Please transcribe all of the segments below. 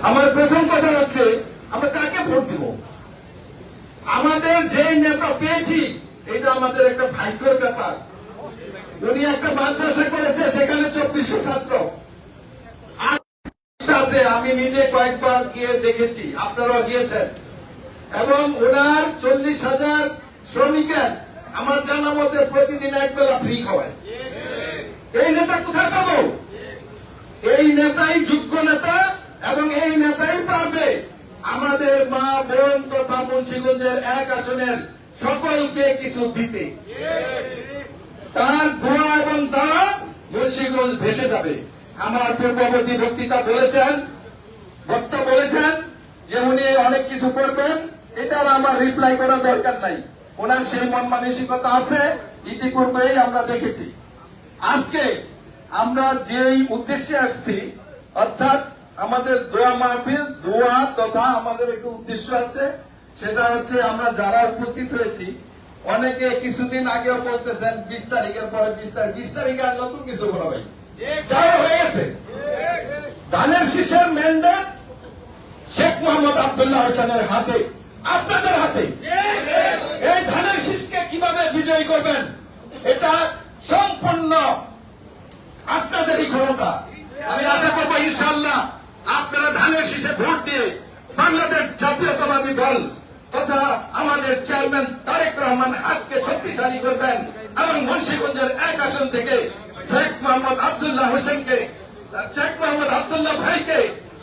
আমার প্রথম কথা হচ্ছে আমরা কাকে ভোট দিব? আমাদের যে নেতা পেয়েছি এটা আমাদের একটা ভাগ্যের ব্যাপার। উনি একটা মাদ্রাসা করেছে, সেখানে 2400 ছাত্র আছে, আমি নিজে কয়েকবার গিয়ে দেখেছি, আপনারাও গিয়েছেন। এবং ওনার 40,000 শ্রমিকের আমার জানা মতে প্রতিদিন একবেলা ফ্রি খাওয়ায়। এই নেতা কোথায় পাবো? এই নেতাই যোগ্য নেতা এবং এই নেতাই পারবে আমাদের মা বোন তথা মুন্সিগঞ্জের 1 আসনের সকলকে কিছু দিতে। তার দোয়া এবং দ্বারা মুন্সিগঞ্জ ভেসে যাবে। আমার পূর্ববর্তী বক্তৃতা বক্তা বলেছেন যে উনি অনেক কিছু করবেন, এটার আমার রিপ্লাই করার দরকার নাই। ওনার সেই মন মানসিকতা আছে, ইতিপূর্বেই আমরা দেখেছি। আজকে আমরা যেই উদ্দেশ্যে আসছি, অর্থাৎ আমাদের দোয়া মাহফিল, দোয়া তথা আমাদের একটু উদ্দেশ্য আছে, সেটা হচ্ছে আমরা যারা উপস্থিত হয়েছি, অনেকে কিছুদিন আগেও বলতেছেন 20 তারিখের পরে 20 তারিখে আর নতুন কিছু বলা ভাই যাই হয়ে গেছে। ধানের শীষের ম্যান্ডেট শেখ মোহাম্মদ আব্দুল্লাহ হোসেনের হাতে, আপনাদের হাতে। এই ধানের শীষকে কিভাবে বিজয়ী করবেন এটা সম্পূর্ণ আপনাদেরই ক্ষমতা। আমি আশা করব ইনশাআল্লাহ আপনারা ধানের শীষে ভোট দিয়ে বাংলাদেশ জাতীয়তাবাদী দল তথা আমাদের চেয়ারম্যান তারেক রহমান হাতকে শক্তিশালী করবেন এবং মুন্সিগঞ্জের 1 আসন থেকে শেখ মোহাম্মদ আব্দুল্লাহ হোসেনকে, শেখ মোহাম্মদ আব্দুল্লাহ ভাইকে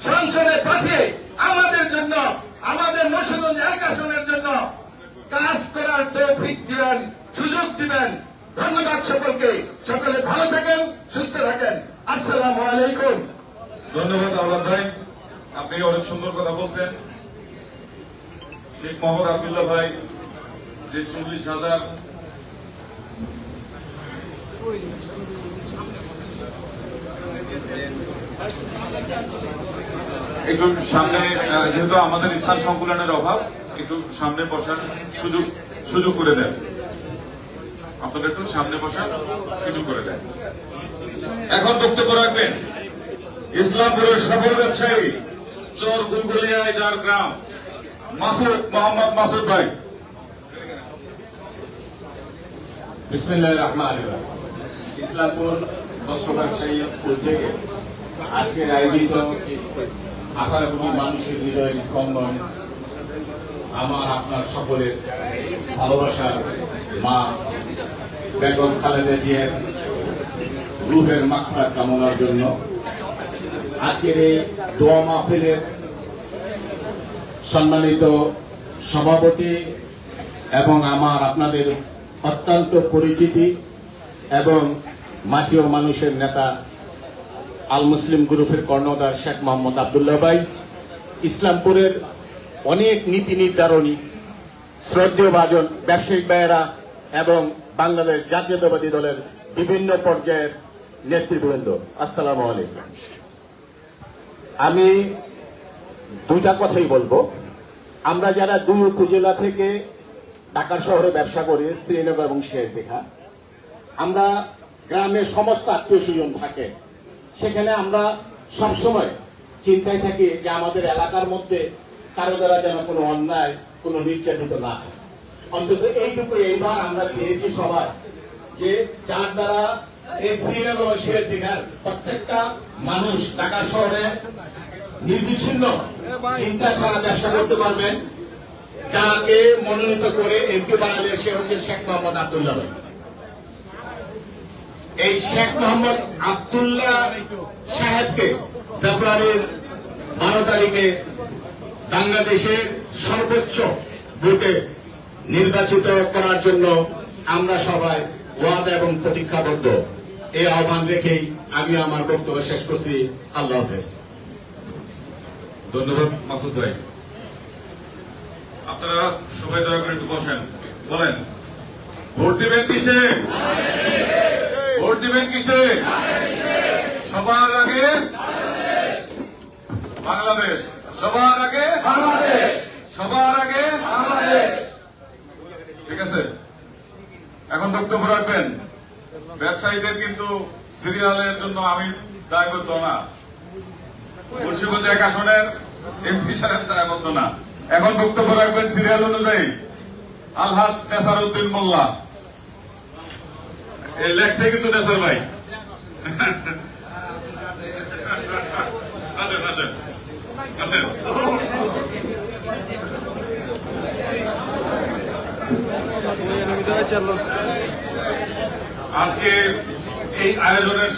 সংসদে পাঠিয়ে আমাদের জন্য, আমাদের মুন্সিগঞ্জ 1 আসনের জন্য কাজ করার তৌফিক দিবেন, সুযোগ দিবেন। ধন্যবাদ সকলকে। সকলে ভালো থাকেন, সুস্থ থাকেন। আসসালামু আলাইকুম। ধন্যবাদ আওলাদ ভাই, আপনি অনেক সুন্দর কথা বলছেন। শেখ মোহাম্মদ আব্দুল্লাহ ভাই যে 40,000 একটু সামনে, যেহেতু আমাদের স্থান সংকুলনের অভাব, একটু সামনে বসার সুযোগ করে দেন। আপনাদের একটু সামনে বসার সুযোগ করে দেন। এখন বক্তব্য রাখবেন ইসলামপুরের সফল ব্যবসায়ী, চর গুলগুলিয়ায় যার গ্রাম, মোহাম্মদ মাসুদ ভাই। বিসমিল্লাহির রহমানির রহিম। ইসলামপুর বস্ত্র ব্যবসায়ী উদ্যোগে আজকের আয়োজিত 18 কোটি মানুষের হৃদয়ের স্পন্দন, আমার আপনার সকলের ভালোবাসার মা বেগম খালেদা জিয়ার রূহের মাগফিরাত কামনার জন্য আজকের এই দোয়া মাহফিলের সম্মানিত সভাপতি এবং আমার আপনাদের অত্যন্ত পরিচিতি এবং মাটিও মানুষের নেতা আল মুসলিম গ্রুপের কর্ণধার শেখ মোহাম্মদ আব্দুল্লাহ ভাই, ইসলামপুরের অনেক নীতি নির্ধারণী শ্রদ্ধেয় ভাজন ব্যবসায়িক ভাইয়েরা এবং বাংলাদেশ জাতীয়তাবাদী দলের বিভিন্ন পর্যায়ের নেতৃবৃন্দ, আসসালামু আলাইকুম। আমি দুইটা কথাই বলবো। আমরা যারা 2 উপজেলা থেকে ঢাকা শহরে ব্যবসা করি, শ্রীনগর এবং শেরপুর, আমরা গ্রামের সমস্ত আত্মীয় স্বজন থাকে, সেখানে আমরা সবসময় চিন্তায় থাকি যে আমাদের এলাকার মধ্যে কারো দ্বারা যেন কোনো অন্যায়, কোনো নির্যাতিত না হয়। অন্তত এইটুকু এইবার আমরা পেয়েছি সবাই, যে যার দ্বারা এই শ্রীনগর ও শেরপুরের প্রত্যেকটা মানুষ ঢাকা শহরে নির্বিচ্ছিন্ন চিন্তা ছাড়া ব্যবসা করতে পারবেন। যাকে মনোনীত করে এমপি বানালে সে হচ্ছে শেখ মোহাম্মদ আব্দুল্লাহ ভাই। এই শেখ মোহাম্মদ আব্দুল্লাহ সাহেবকে ফেব্রুয়ারির 12 তারিখে বাংলাদেশের সর্বোচ্চ ভোটে নির্বাচিত করার জন্য আমরা সবাই ওয়াদা এবং প্রতিজ্ঞাবদ্ধ। এই আহ্বান রেখেই আমি আমার বক্তব্য শেষ করছি। আল্লাহ হাফেজ। ধন্যবাদ মাসুদ ভাই। আপনারা সবাই দয়া করে একটু বসেন, বলেন ভোট দিবেন কিসে? ভোট দিবেন কিসে? সবার আগে বাংলাদেশ, সবার আগে বাংলাদেশ, সবার আগে বাংলাদেশ। ঠিক আছে, এখন বক্তব্য রাখবেন। ব্যবসায়ীদের কিন্তু সিরিয়ালের জন্য আমি দায়বদ্ধ না। মুন্সিগঞ্জ 1 আসনের এমপি সাহেব দায়বদ্ধ না। এখন বক্তব্য রাখবেন সিরিয়াল অনুযায়ী আলহাজ নেসারউদ্দিন মোল্লা। এই লেখছে কিন্তু নেসার ভাই। আসেন আসেন আসেন। আজকে এই আয়োজনের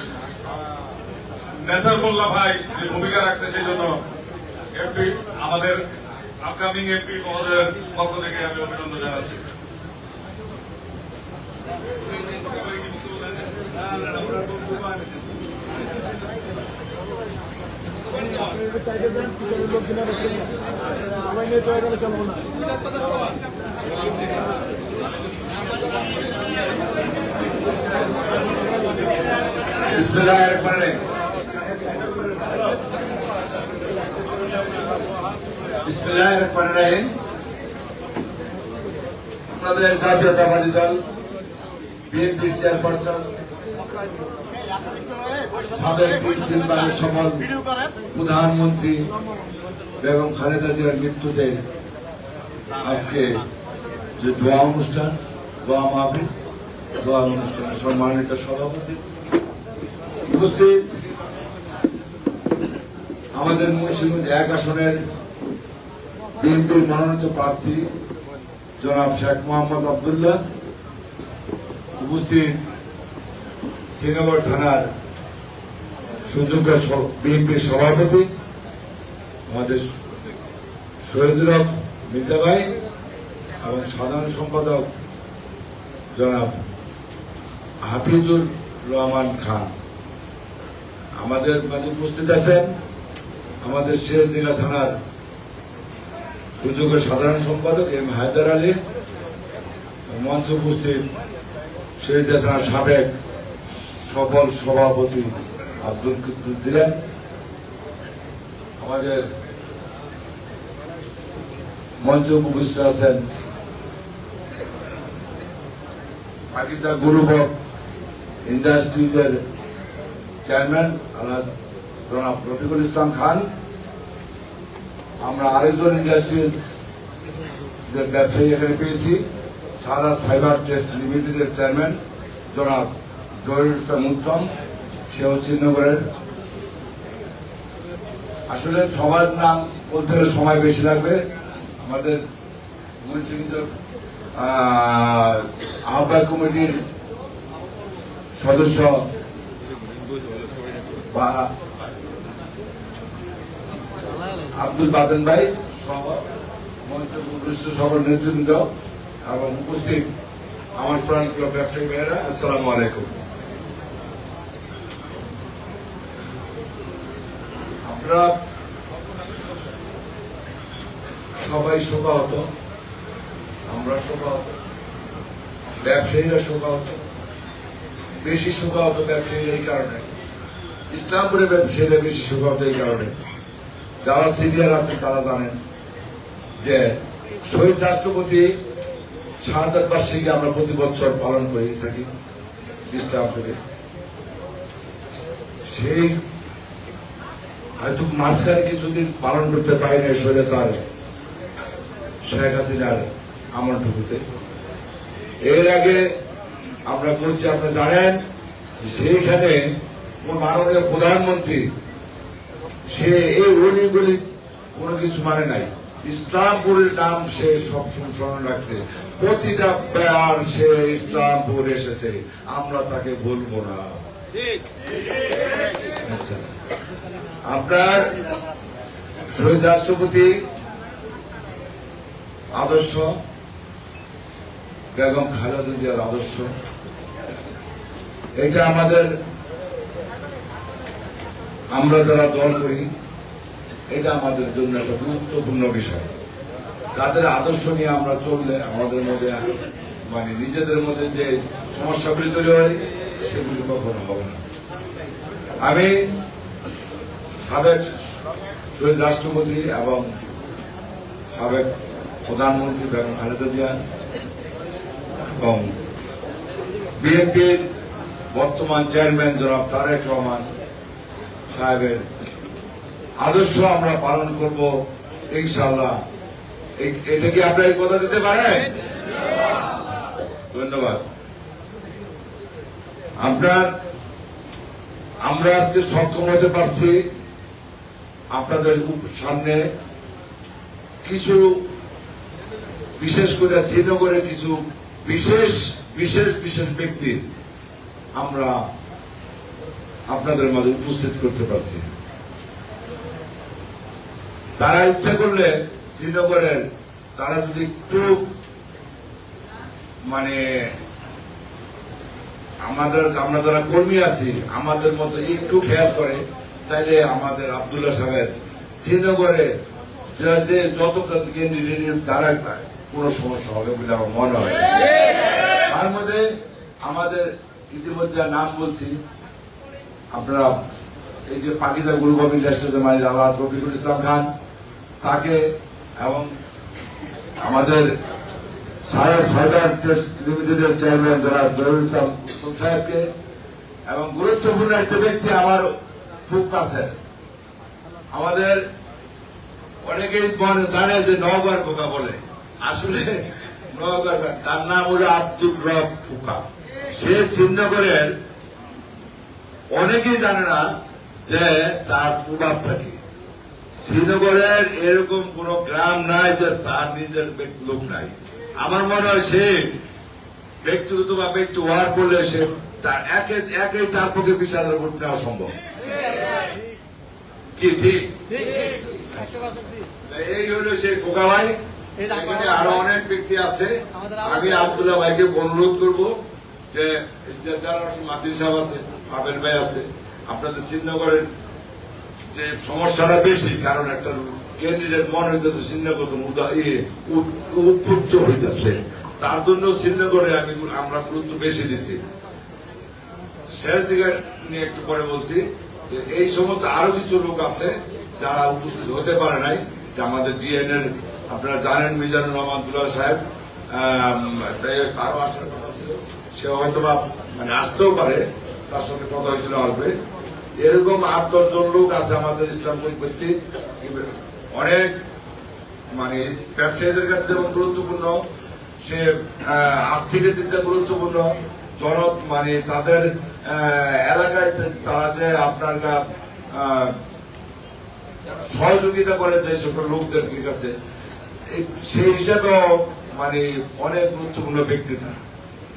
নেসার মোল্লা ভাই যে ভূমিকা রাখছে সেই জন্য এমপি আমাদের আপকামিং এমপি মহোদয়ের পক্ষ থেকে আমি অভিনন্দন জানাচ্ছি। বিসমিল্লাহিররহমানিররহিম। বিসমিল্লাহিররহমানিররহিম। আমাদের জাতীয়তাবাদী দল বিএনপির চেয়ারপারসন সাবেক তিনবারের সফল প্রধানমন্ত্রী বেগম খালেদা জিয়ার মৃত্যুতে আজকে যে দোয়া অনুষ্ঠান, দোয়া মাহফিল, দোয়া অনুষ্ঠানের সম্মানিত সভাপতি উপস্থিত, আমাদের মুন্সিগঞ্জ 1 আসনের বিএনপির মনোনীত প্রার্থী জনাব শেখ মোহাম্মদ আব্দুল্লাহ, উপস্থিত শ্রীনগর থানার সুযোগ্য বিএনপির সভাপতি আমাদের শহীদুল হক মির্জা ভাই এবং সাধারণ সম্পাদক জনাব হাফিজুর রহমান খান। আমাদের মাঝে উপস্থিত আছেন আমাদের শেরদিনা থানার সুযোগ্য সাধারণ সম্পাদক এম হায়দার আলী, মঞ্চ উপস্থিত শেরদিনা থানার সাবেক সফল সভাপতি আব্দুল কুদ্দুস, আমাদের মঞ্চ উপস্থিত আছেন পাকিস্তা গ্রুপ অফ ইন্ডাস্ট্রিজের চেয়ারম্যান আলহাজ জনাব রফিকুল ইসলাম খান। আমরা আরেকজন ইন্ডাস্ট্রিজ ব্যবসায়ী এখানে পেয়েছি, সারাস ফাইবার টেস্ট লিমিটেডের চেয়ারম্যান জনাব জহিরুল ইসলাম উত্তম, সেও শ্রীনগরের। আসলে সবার নাম বলতে হলে সময় বেশি লাগবে। আমাদের মুন্সিগঞ্জ আহ্বায়ক কমিটির সদস্য বা আব্দুল বাদেন ভাই সহ মঞ্চস্থ সকল নেতৃবৃন্দ এবং উপস্থিত আমার প্রাণপ্রিয় ব্যবসায়ী ভাইয়েরা, আসসালামু আলাইকুম। আমরা সবাই শোকাহত, আমরা শোকাহত, ব্যবসায়ীরা শোকাহত, বেশি শোকাহত ব্যবসায়ীরা এই কারণে, ইসলামপুরের ব্যবসায়ীরা বেশি শোকাহত এই কারণে, যারা সিনিয়র আছেন তারা জানেন যে শহীদ রাষ্ট্রপতি শাহাদাত বার্ষিকী আমরা প্রতি বছর পালন করে থাকি ইসলামপুরে। সেই হয়তো মাঝখানে কিছুদিন পালন করতে পারি না স্বৈরাচার শেখ হাসিনার আমলটুকুতে। এর আগে আমরা করছি, আপনারা জানেন সেইখানে মাননীয় প্রধানমন্ত্রী সে এই অলিগলি কোনো কিছু মানে নাই, ইসলামপুরের নাম সে সবসময় স্মরণ রাখছে, প্রতিটা বার সে ইসলামপুর এসেছে, আমরা তাকে বলবো না। আচ্ছা, আপনার শহীদ রাষ্ট্রপতি আদর্শ, বেগম খালেদা জিয়ার আদর্শ, এটা আমাদের, আমরা যারা দল করি, এটা আমাদের জন্য একটা গুরুত্বপূর্ণ বিষয়। তাদের আদর্শ নিয়ে আমরা চললে আমাদের মধ্যে মানে নিজেদের মধ্যে যে সমস্যাগুলি তৈরি হয় সেগুলি কখনো হবে না। আমি সাবেক শহীদ রাষ্ট্রপতি এবং সাবেক প্রধানমন্ত্রী বেগম খালেদা জিয়া এবং বিএনপির বর্তমান চেয়ারম্যান জনাব তারেক রহমান সাহেবের আদর্শ আমরা পালন করব ইনশাআল্লাহ। এটা কি আপনারা এই কথা দিতে পারেন? ধন্যবাদ। আমরা আজকে সক্ষম হতে পারছি আপনাদের সামনে কিছু, বিশেষ করে শ্রীনগরের কিছু বিশেষ বিশেষ বিশেষ ব্যক্তি আমরা আপনাদের মাঝে উপস্থিত করতে পারছি। তারা ইচ্ছা করলে শ্রীনগরের, তারা যদি একটু মানে আমরা যারা কর্মী আছি আমাদের মতো একটু খেয়াল করে, তাইলে আমাদের আব্দুল্লাহ সাহেব শ্রীনগরে যে যত ক্যান্ডিডেট তারা কোনো সমস্যা হবে বলে আমার মনে হয়। তার মধ্যে আমাদের ইতিমধ্যে নাম বলছি, আপনারা এই যে পাকিজা গ্রুপ অফ ইন্ডাস্ট্রিজ মালিক আল্লাহ রফিকুল ইসলাম খান, তাকে এবং আমাদের সারাস ফাইবার লিমিটেডের চেয়ারম্যান যারা জহিরুল ইসলাম সাহেবকে, এবং গুরুত্বপূর্ণ একটা ব্যক্তি আমার খুব কাছের, আমাদের অনেকেই জানে যে নওগাঁর খোকা বলে, আসলে নওগাঁর, তার নাম হলো আব্দুল রব খোকা। সে শ্রীনগরের, অনেকেই জানে না যে তার প্রভাবটা কি। শ্রীনগরের এরকম কোন গ্রাম নাই যে তার নিজের লোক নাই। আমার মনে হয় সে ব্যক্তিগত বা ব্যক্তি হওয়ার করলে সে তার একেই তার পক্ষে 20,000 ভোট নেওয়া সম্ভব। কি ঠিক? এই হলো সেই খোকা ভাই। এখানে আরো অনেক ব্যক্তি আছে। আমি আব্দুল্লাহ ভাইকে অনুরোধ করবো যে মাতিন সাহেব আছে, পাবেল ভাই আছে, আপনাদের শ্রীনগরের যে সমস্যাটা বেশি, কারণ একটা ক্যান্ডিডেট মনে হইতেছে শ্রীনগর উৎপত্ত হইতেছে, তার জন্য শ্রীনগরে আমরা গুরুত্ব বেশি দিছি। শেষ দিকে নিয়ে একটু পরে বলছি যে এই সমস্ত আরো কিছু লোক আছে যারা উপস্থিত হতে পারে নাই, যে আমাদের ডিএন এর আপনারা জানেন মিজানুর রহমান দুলাল সাহেব, তারও আসার কথা ছিল, সে হয়তো বা মানে আসতেও পারে, তার সাথে কথা হয়েছিল আসবে। এরকম 8-10 জন লোক আছে আমাদের ইসলামপুর ভিত্তিক, অনেক মানে ব্যবসায়ীদের কাছে যেমন গুরুত্বপূর্ণ, সে আর্থিক দিকটা গুরুত্বপূর্ণ, মানে তাদের এলাকায় তারা যে আপনার সহযোগিতা করে যে সকল লোকদের কাছে, সেই হিসাবেও মানে অনেক গুরুত্বপূর্ণ ব্যক্তি তারা।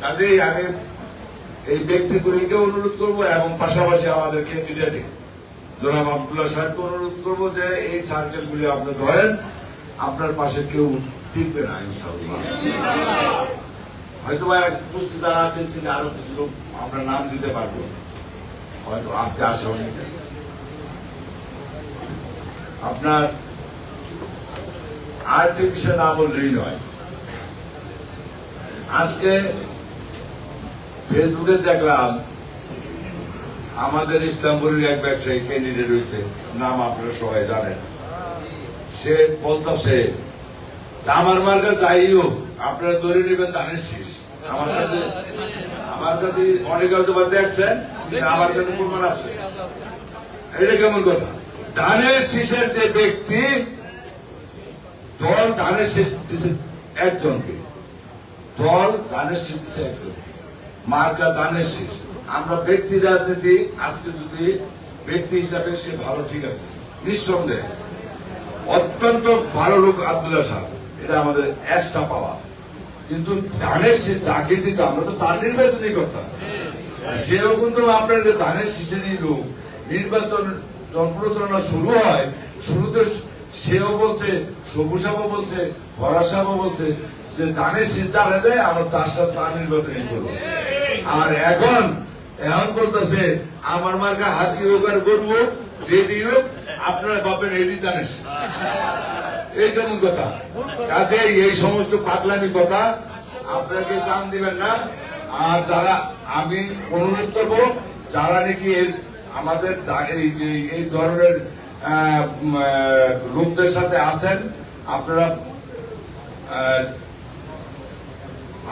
কাজেই আমি এই ব্যক্তিগুলিকে অনুরোধ করবো, এবং পাশাপাশি আমাদের ক্যান্ডিডেট জনাব আব্দুল্লাহ সাহেবকে অনুরোধ করবো যে এই সার্কেল গুলি আপনি ধরেন, আপনার পাশে কেউ টিকবে না ইনশাআল্লাহ। হয়তো বা উপস্থিত যারা আছেন তিনি আরো কিছু লোক আমরা নাম দিতে পারবো, হয়তো আজকে আসে অনেকে। আপনার আরেকটি বিষয় না বললেই নয়, আজকে ফেসবুকে দেখলাম আমাদের ইসলামপুরের এক ব্যবসায়ী ক্যান্ডিডেট হয়েছে, নাম আপনারা সবাই জানেন। সে বলতেছে আমার মার্কা যাই হোক আপনারা ধরে নেবেন ধানের শীষ। আমার কাছে অনেকে হয়তো দেখছেন, আমার কাছে প্রমাণ আছে। এটা কেমন কথা? ধানের শীষের যে ব্যক্তি, দল ধানের শীষ দিচ্ছে একজনকে, দল ধানের শীষ দিচ্ছে একজনকে, মার্কা ধানের শীষ। আমরা ব্যক্তি রাজনীতি আজকে যদি ব্যক্তি হিসাবে সে ভালো, ঠিক আছে, নিঃসন্দেহে অত্যন্ত ভালো লোক আব্দুল্লাহ সাহেব, এটা আমাদের এক্সট্রা পাওয়া। কিন্তু ধানের শীষ যাকে দিত আমরা তো তার নির্বাচনই করতাম, সেরকম তো আপনার ধানের শীষেরই লোক। নির্বাচন যখন প্রচারণা শুরু হয়, শুরুতে সেও বলছে, সবুজ সাহেবও বলছে, ফরাজ সাহেবও বলছে যে ধানের শীষ যারা দেয় আমরা তার সাথে তার নির্বাচনই করবো। আর এখন বলতেছে আমার মার্কা হাতি হোক আর গরু হোক, যেটি হোক আপনারা পাবেন এটি ধানের শীষ। এই কেমন কথা? কাজে এই সমস্ত পাগলামি কথা আপনাকে কান দিবেন না। আর যারা, আমি অনুরোধ করবো যারা নাকি আমাদের এই ধরনের লোকদের সাথে আছেন, আপনারা,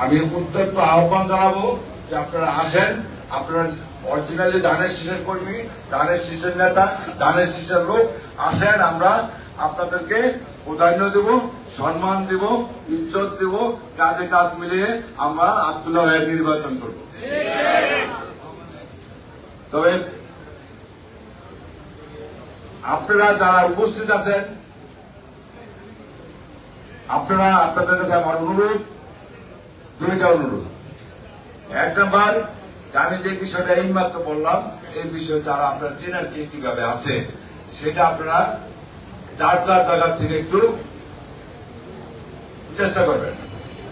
আমি অত্যন্ত আহ্বান জানাবো যে আপনারা আসেন, আপনারা অরিজিনালি ধানের শীষের কর্মী, ধানের শীষের নেতা, ধানের শীষের লোক, আসেন, আমরা আপনাদেরকে প্রাধান্য দেব, সম্মান দেব, ইজ্জত দেব, কাঁধে কাঁধ মিলিয়ে আমরা আব্দুল্লাহ ভাইয়ের নির্বাচন করব। তবে আপনারা যারা উপস্থিত আছেন, আপনাদের কাছে আমার অনুরোধ, দুইটা অনুরোধ। এক নাম্বার, আমি যে বিষয়টা এইমাত্র বললাম, এই বিষয়ে যারা আপনারা চেনার কে কিভাবে আছে, সেটা আপনারা যার যার জায়গা থেকে একটু চেষ্টা করবেন,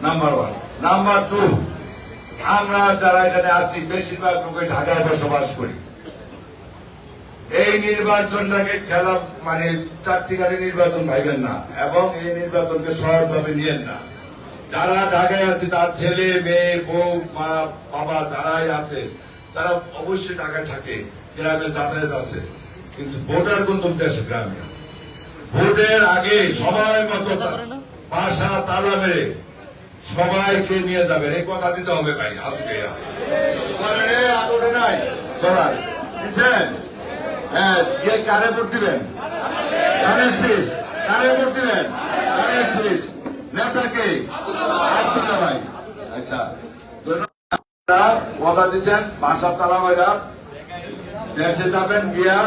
নাম্বার 1। নাম্বার 2, আমরা যারা এখানে আছি বেশিরভাগ লোকই ঢাকায় বসবাস করি। এই নির্বাচনটাকে খেলা মানে চারটিখানি নির্বাচন ভাইবেন না, এবং এই নির্বাচনকে সহজভাবে নিয়েন না। যারা ঢাকায় আছে, তার ছেলে মেয়ে বউ মা বাবা যারাই আছে, তারা অবশ্যই ঢাকায় থাকে, গ্রামে যাতায়াত আছে, কিন্তু ভোটার কিন্তু দেশে গ্রামে। ভোটের আগে সময় মতো বাসা তালা মেরে সবাইকে নিয়ে যাবেন, এই কথা দিতে হবে ভাই। আজকে নাই সবাই দিচ্ছেন, হ্যাঁ, গিয়ে কারে ভোট দিবেন? কারে শেষ? কারে ভোট দিবেন? কারে শেষ? নেতাকে আব্দুল্লাহ ভাই। আচ্ছা, কথা দিচ্ছেন, বাসা তালা মেরা দেশে যাবেন, গিয়া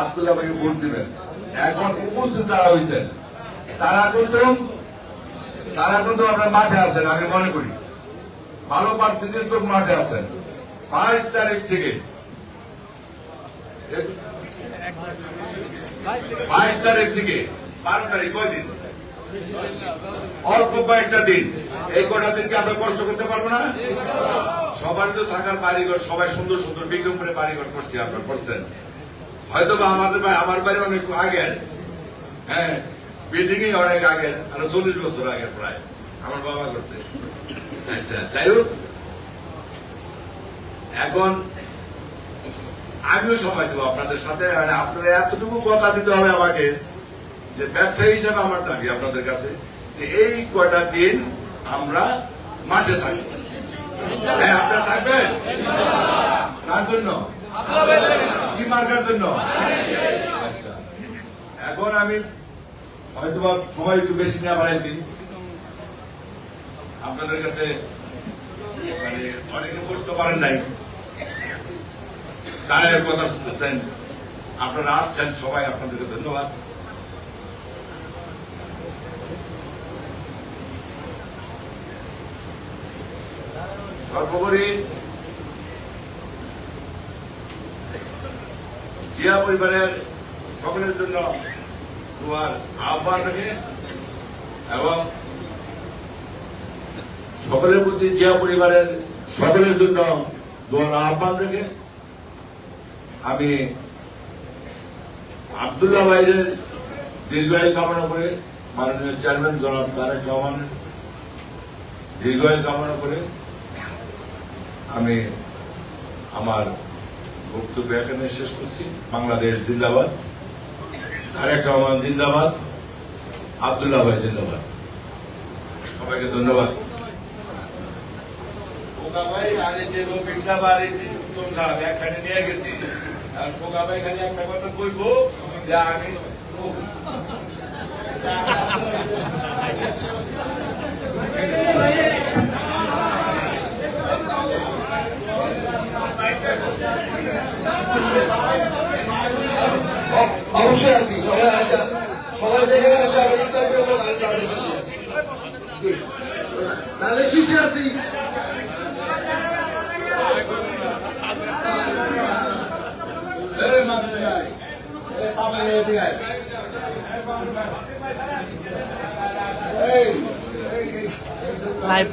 আব্দুল্লাহ ভাইকে ভোট দিবেন। এখন উপস্থিত যারা হয়েছেন, তারা কিন্তু আপনার মাঠে আছেন, আমি মনে করি ভালো পার্সেন্টেজ লোক মাঠে আছেন। 5 তারিখ থেকে 22 তারিখ কয়দিন? অল্প কয়েকটা দিন। এই কটা দিনকে আমরা কষ্ট করতে পারবো না? সবার তো থাকার বাড়িঘর, সবাই সুন্দর সুন্দর বিক্রম করে বাড়িঘর করছি, আপনার করছেন হয়তো বা। আমার বাড়ি অনেক আগের, হ্যাঁ, বিল্ডিং অনেক আগের, আরো 40 বছর আগের প্রায় আমার বাবা করছে। আচ্ছা, যাই হোক, এখন আমিও সময় দেবো আপনাদের সাথে। আপনারা এতটুকু কথা দিতে হবে আমাকে, যে ব্যবসায়ী হিসেবে আমার দাবি আপনাদের কাছে, যে এই কয়টা দিন আমরা মাঠে থাকবো। হ্যাঁ, আপনারা থাকবেন। কার জন্য? কি মার্কার জন্য? আচ্ছা, এখন আমি হয়তো সময় একটু বেশি নিয়ে বাড়াইছি আপনাদের কাছে, মানে অনেকে বুঝতে পারেন নাই, তারের কথা শুনতেছেন, আপনারা আসছেন, সবাই আপনাদেরকে ধন্যবাদ। সর্বোপরি জিয়া পরিবারের সকলের জন্য তোমার আহ্বান রেখে, এবং সকলের প্রতি জিয়া পরিবারের সকলের জন্য তোমার আহ্বান রেখে, আমি আব্দুল্লাহ ভাইয়ের দীর্ঘায়ু কামনা করে, মাননীয় চেয়ারম্যান জনাব তারেক রহমানের দীর্ঘায়ু কামনা করে আমি আমার বক্তব্য এখানে শেষ করছি। বাংলাদেশ জিন্দাবাদ, তারেক রহমান জিন্দাবাদ, আব্দুল্লাহ ভাই জিন্দাবাদ। সবাইকে ধন্যবাদ। ভাই আরে যে রিক্সা বাড়ি উত্তম সাহেব একখানে নিয়ে গেছি, আর খোকা ভাই খালি একটা কথা কইবো, যে আমি অবশ্যই আছি, সবাই যেখানে আছে, তাহলে শীর্ষে আছি। লাইভ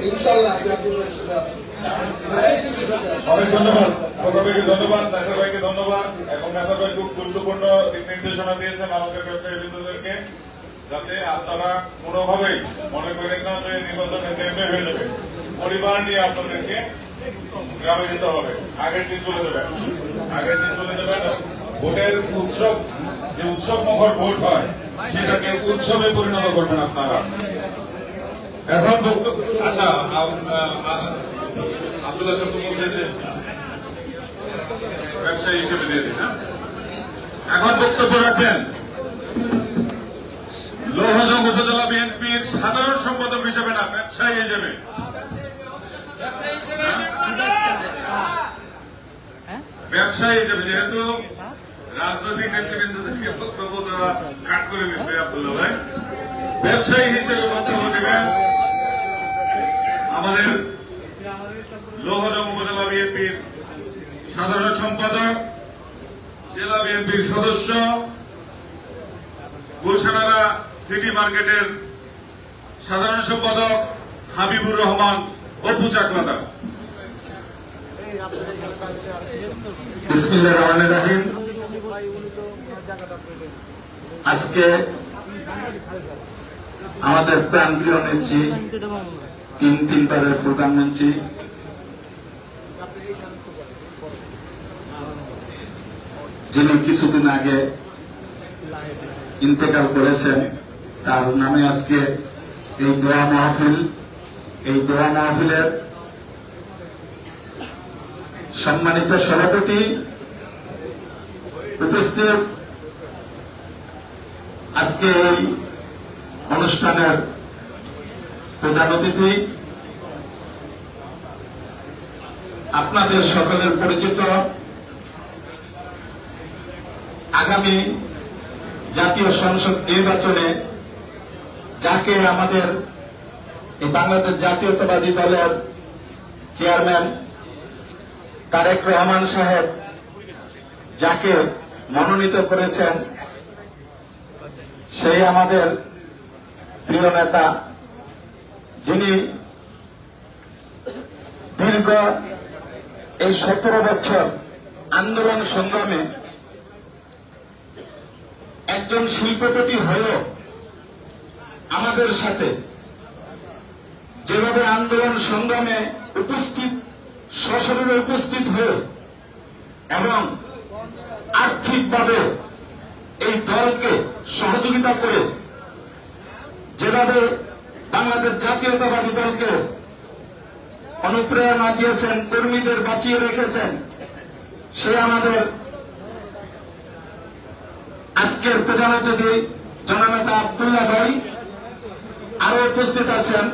ইনশাআল্লাহ। অনেক ধন্যবাদ, ধন্যবাদ নেতা ভাইকে, ধন্যবাদ। এখন নেতা ভাই খুব গুরুত্বপূর্ণ দিক নির্দেশনা দিয়েছেন আমাদের ব্যবসায়ী বৃন্দদেরকে, যাতে আপনারা কোনোভাবেই মনে করেন না যে নির্বাচনে নেমে হয়ে যাবে। পরিবার নিয়ে আপনাদেরকে গ্রামে যেতে হবে, আগের দিন চলে যাবে। আগে দিয়ে চলে যাবেন। ভোটের উৎসব, যে উৎসব মুখর ভোট হয় সেটাকে উৎসবে পরিণত করবেন আপনারা। এখন আচ্ছা, আব্দুল্লাহ সাহেব বলছে যে ব্যবসায়ী হিসেবে দিয়ে দিন। এখন বক্তব্য রাখবেন লৌহজং উপজেলা বিএনপির সাধারণ সম্পাদক হিসেবে, না ব্যবসায়ী হিসেবে। ব্যবসায়ী হিসেবে, যেহেতু রাজনৈতিক নেতৃবৃন্দদেরকে বক্তব্য দেওয়া কাট করে দিচ্ছে আব্দুল্লাহ ভাই, ব্যবসায়ী হিসেবে বক্তব্য দেবেন আমাদের লৌহজং উপজেলা বিএনপির সাধারণ সম্পাদক, জেলা বিএনপির সদস্য, গুলশানারা সিটি মার্কেটের সাধারণ সম্পাদক হাবিবুর রহমান অপু চাকলাদার। বিসমিল্লাহির রহমানির রহিম। আজকে আমাদের প্রাণপ্রিয় নেত্রী, তিনবারের প্রধানমন্ত্রী, যিনি কিছুদিন আগে ইন্তেকাল করেছেন, তার নামে আজকে এই দোয়া মাহফিল। এই দোয়া মাহফিলের সম্মানিত সভাপতি, উপস্থিত আজকে এই অনুষ্ঠানের প্রধান অতিথি, আপনাদের সকলের পরিচিত আগামী জাতীয় সংসদ নির্বাচনে যাকে আমাদের এই বাংলাদেশ জাতীয়তাবাদী দলের চেয়ারম্যান তারেক রহমান সাহেব যাকে মনোনীত করেছেন, সেই আমাদের প্রিয় নেতা, যিনি দীর্ঘ এই 17 বছর আন্দোলন সংগ্রামে একজন শিল্পপতি হয়েও আমাদের সাথে যেভাবে আন্দোলন সংগ্রামে সশরীরে উপস্থিত হয়ে এবং আর্থিকভাবে এই দলকে সহযোগিতা করে যেভাবে বাংলাদেশ জাতীয়তাবাদী দলকে অনুপ্রেরণা দিয়েছেন, কর্মীদের বাঁচিয়ে রেখেছেন, সে আমাদের আজকের প্রধান অতিথি জননেতা আব্দুল্লাহ ভাই। আরো উপস্থিত আছেন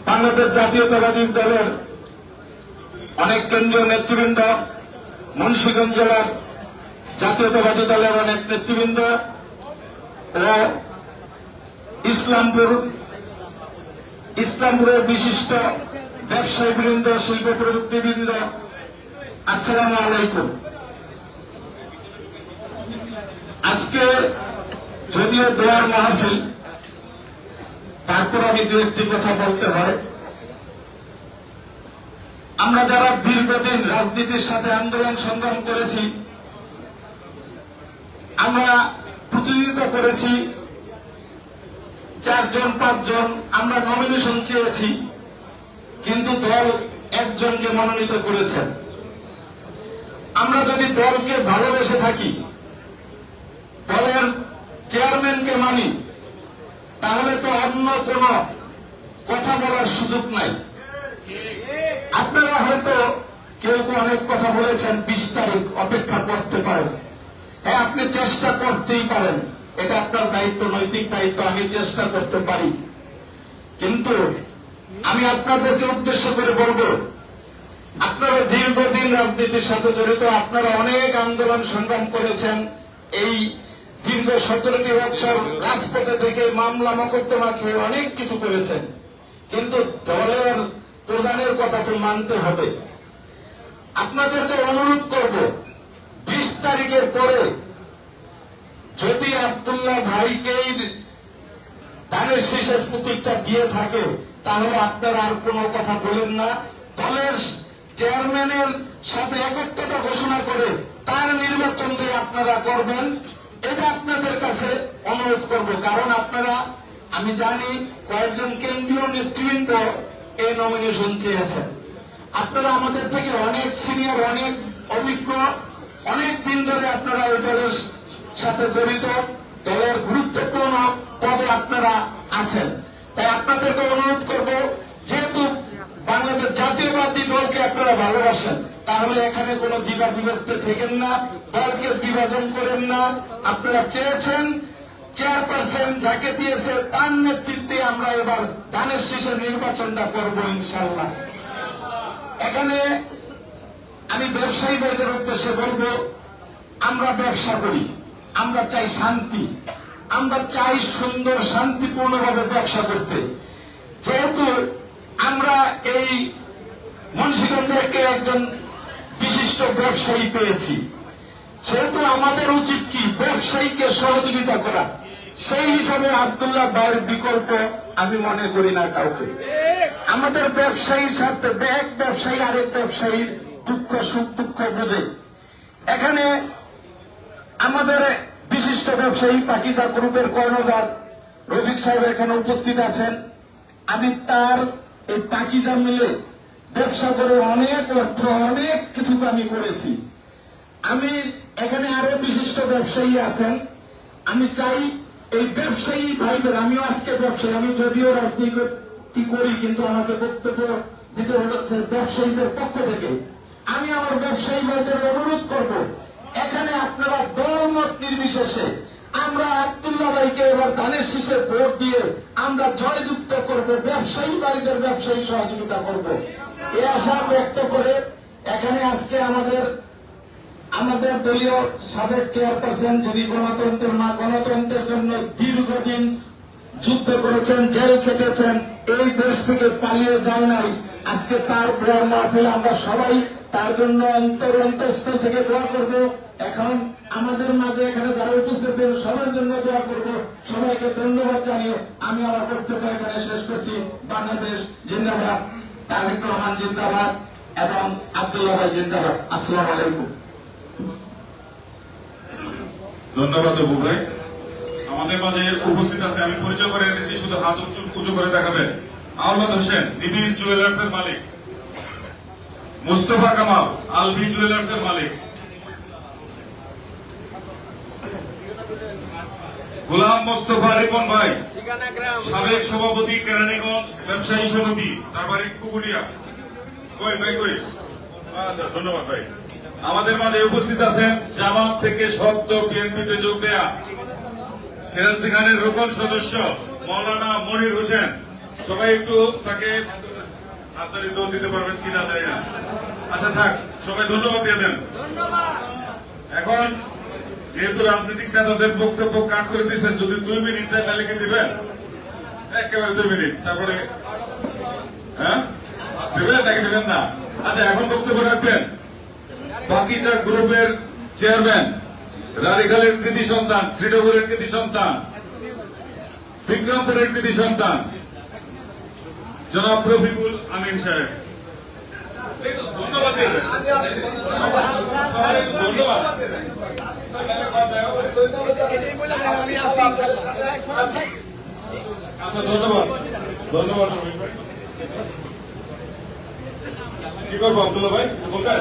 বাংলাদেশ জাতীয়তাবাদী দলের অনেক কেন্দ্রীয় নেতৃবৃন্দ, মুন্সিগঞ্জ জেলার জাতীয়তাবাদী দলের অনেক নেতৃবৃন্দ ও ইসলামপুরের বিশিষ্ট ব্যবসায়ীবৃন্দ, শিল্প প্রযুক্তিবৃন্দ, আসসালামু আলাইকুম। আজকে যদিও দোয়ার মাহফিল, তারপর আমি দু একটি কথা বলতে হয়। আমরা যারা দীর্ঘদিন রাজনীতির সাথে আন্দোলন সংগ্রাম করেছি, আমরা প্রতিনিধিত্ব করেছি 4 জন 5 জন, আমরা নমিনেশন চেয়েছি, কিন্তু দল একজনকে মনোনীত করেছেন। আমরা যদি দলকে ভালোবেসে থাকি, দলের চেয়ারম্যানকে মানি, তাহলে তো অন্য কোন কথা বলার সুযোগ নাই। আপনারা হয়তো কেউ অনেক কথা বলেছেন, 20 তারিখ অপেক্ষা করতে পারেন। হ্যাঁ, আপনি চেষ্টা করতেই পারেন, এটা আপনার দায়িত্ব, নৈতিক দায়িত্ব, আমি চেষ্টা করতে পারি। কিন্তু আমি আপনাদেরকে উদ্দেশ্য করে বলবো, আপনারা দীর্ঘদিন রাজনীতির সাথে জড়িত, আপনারা অনেক আন্দোলন সংগ্রাম করেছেন, এই দীর্ঘ 17টি বছর রাজপথে থেকে মামলা মোকদ্দমা খেয়ে অনেক কিছু করেছেন, কিন্তু দলের প্রধানের কথা তো মানতে হবে। আপনাদেরকে অনুরোধ করব, 20 তারিখের পরে যদি আব্দুল্লাহ ভাইকেই ধানের শীষের প্রতীকটা দিয়ে থাকে, তাহলে আপনারা আর কোনো কথা বলেন না। দলের চেয়ারম্যানের সাথে একত্রতা ঘোষণা করে তার নির্বাচন দিয়ে আপনারা করবেন, এটা আপনাদের কাছে অনুরোধ করব। কারণ আপনারা, আমি জানি কয়েকজন কেন্দ্রীয় নেতৃবৃন্দ এই নমিনেশন চেয়েছেন, আপনারা আমাদের থেকে অনেক সিনিয়র, অনেক অভিজ্ঞ, অনেক দিন ধরে আপনারা এই দলের সাথে জড়িত, দলের গুরুত্বপূর্ণ পদে আপনারা আছেন। তাই আপনাদেরকে অনুরোধ করব, যেহেতু বাংলাদেশ জাতীয়বাদী দলকে আপনারা ভালোবাসেন, তাহলে এখানে কোনো দ্বিধা বিভক্তি থেকেন না, দলকে বিভাজন করেন না। আপনারা চেয়েছেন চেয়ারপারসন যাকে দিয়েছে তার নেতৃত্বে আমরা এবার ধানের শীষের নির্বাচনটা করব ইনশাল্লাহ। এখানে আমি ব্যবসায়ী ভাইদের উদ্দেশ্যে বলবো, আমরা ব্যবসা করি, আমরা চাই শান্তি, আমরা চাই সুন্দর শান্তিপূর্ণভাবে ব্যবসা করতে। যেহেতু আমরা এই মুন্সিগঞ্জকে একজন বিশিষ্ট ব্যবসায়ী পেয়েছি, সেহেতু আমাদের উচিত কি ব্যবসায়ীকে সহযোগিতা করা। সেই হিসাবে আব্দুল্লাহ ভাইয়ের বিকল্প আমি মনে করি না কাউকে। আমাদের ব্যবসায়ীর সাথে এক ব্যবসায়ী আরেক ব্যবসায়ীর দুঃখ সুখ দুঃখ বোঝে। এখানে আমাদের বিশিষ্ট ব্যবসায়ী পাকিজা গ্রুপের কর্ণধার রফিক সাহেব এখানে উপস্থিত আছেন। আমি তার এই পাকিজা মিলে ব্যবসা করে অনেক অর্থ, অনেক কিছু আমি করেছি। আমি এখানে আরো বিশিষ্ট ব্যবসায়ী আছেন। আমি চাই এই ব্যবসায়ী ভাইদের, আমিও আজকে ব্যবসায়ী, আমি যদিও রাজনীতি করি কিন্তু আমাকে বক্তব্য দিতে হচ্ছে ব্যবসায়ীদের পক্ষ থেকে। আমি আমার ব্যবসায়ী ভাইদের অনুরোধ করব, এখানে আপনারা দলমত নির্বিশেষে আমরা আব্দুল্লাহ ভাইকে এবার ধানের শীষে ভোট দিয়ে আমরা জয়যুক্ত করব, ব্যবসায়ী ভাইদের ব্যবসায়ী সহযোগিতা করব, এই আশা ব্যক্ত করে এখানে আজকে আমাদের দলীয় সাবেক চেয়ারপারসন, যিনি গণতন্ত্রের মা, গণতন্ত্রের জন্য দীর্ঘদিন যুদ্ধ করেছেন, জেল খেটেছেন, এই দেশ থেকে পালিয়ে যায় নাই, আজকে তার দোয়ার মাহফিল আমরা সবাই তার জন্য অন্তরস্থল থেকে দোয়া করব। এখন আমাদের মাঝে এখানে যারা উপস্থিত সবার জন্য দোয়া করব। সবাইকে ধন্যবাদ জানিয়ে আমি আমার বক্তব্য এখানে শেষ করছি। বাংলাদেশ জিন্দাবাদ, তারেক রহমান জিন্দাবাদ এবং আব্দুল্লাহ ভাই জিন্দাবাদ। আসসালামু আলাইকুম। ধন্যবাদ অপু ভাই। আমাদের মাঝে উপস্থিত আছে, আমি পরিচয় করে এনেছি, শুধু হাত উঁচু করে দেখাবেন। আহমদ হোসেন, নিবিড় জুয়েলার্স এর মালিক। মুস্তফা কামাল, আলভি জুয়েলার্স এর মালিক। গোলাম মোস্তফা রিপন ভাই, সাবেক সভাপতি কেরানীগঞ্জ ব্যবসায়ী সমিতি, তার বাড়ি কুকুরিয়া। কই ভাই কই? আচ্ছা, ধন্যবাদ ভাই। আমাদের মাঝে উপস্থিত আছেন জামাত থেকে সদ্য বিএনপিতে যোগ দেয়া সিরাজদি খানের রোকন সদস্য মৌলানা মনির হোসেন। সবাই একটু তাকে হাততালি দোল দিতে পারবেন কিনা জানি না। আচ্ছা থাক, সবাই ধন্যবাদ দিয়ে দেন। এখন যেহেতু রাজনৈতিক নেতাদের বক্তব্য কাট করে দিয়েছেন, যদি 2 মিনিট দেয় তাহলে কি দিবেন? একেবারে 2 মিনিট, তারপরে হ্যাঁ দিবেন নাকি দিবেন না? আচ্ছা, এখন বক্তব্য রাখবেন পাকিজা গ্রুপের চেয়ারম্যান, রানীখালের কৃতি সন্তান, শ্রীনগরের কৃতি সন্তান, বিক্রমপুরের কৃতি সন্তান জনাব রফিকুল আমিন সাহেব। ধন্যবাদ দেবেন। ধন্যবাদ। আচ্ছা, ধন্যবাদ। ধন্যবাদ রফিক ভাই। কি করবো আব্দুল্লাহ ভাই, বলবেন?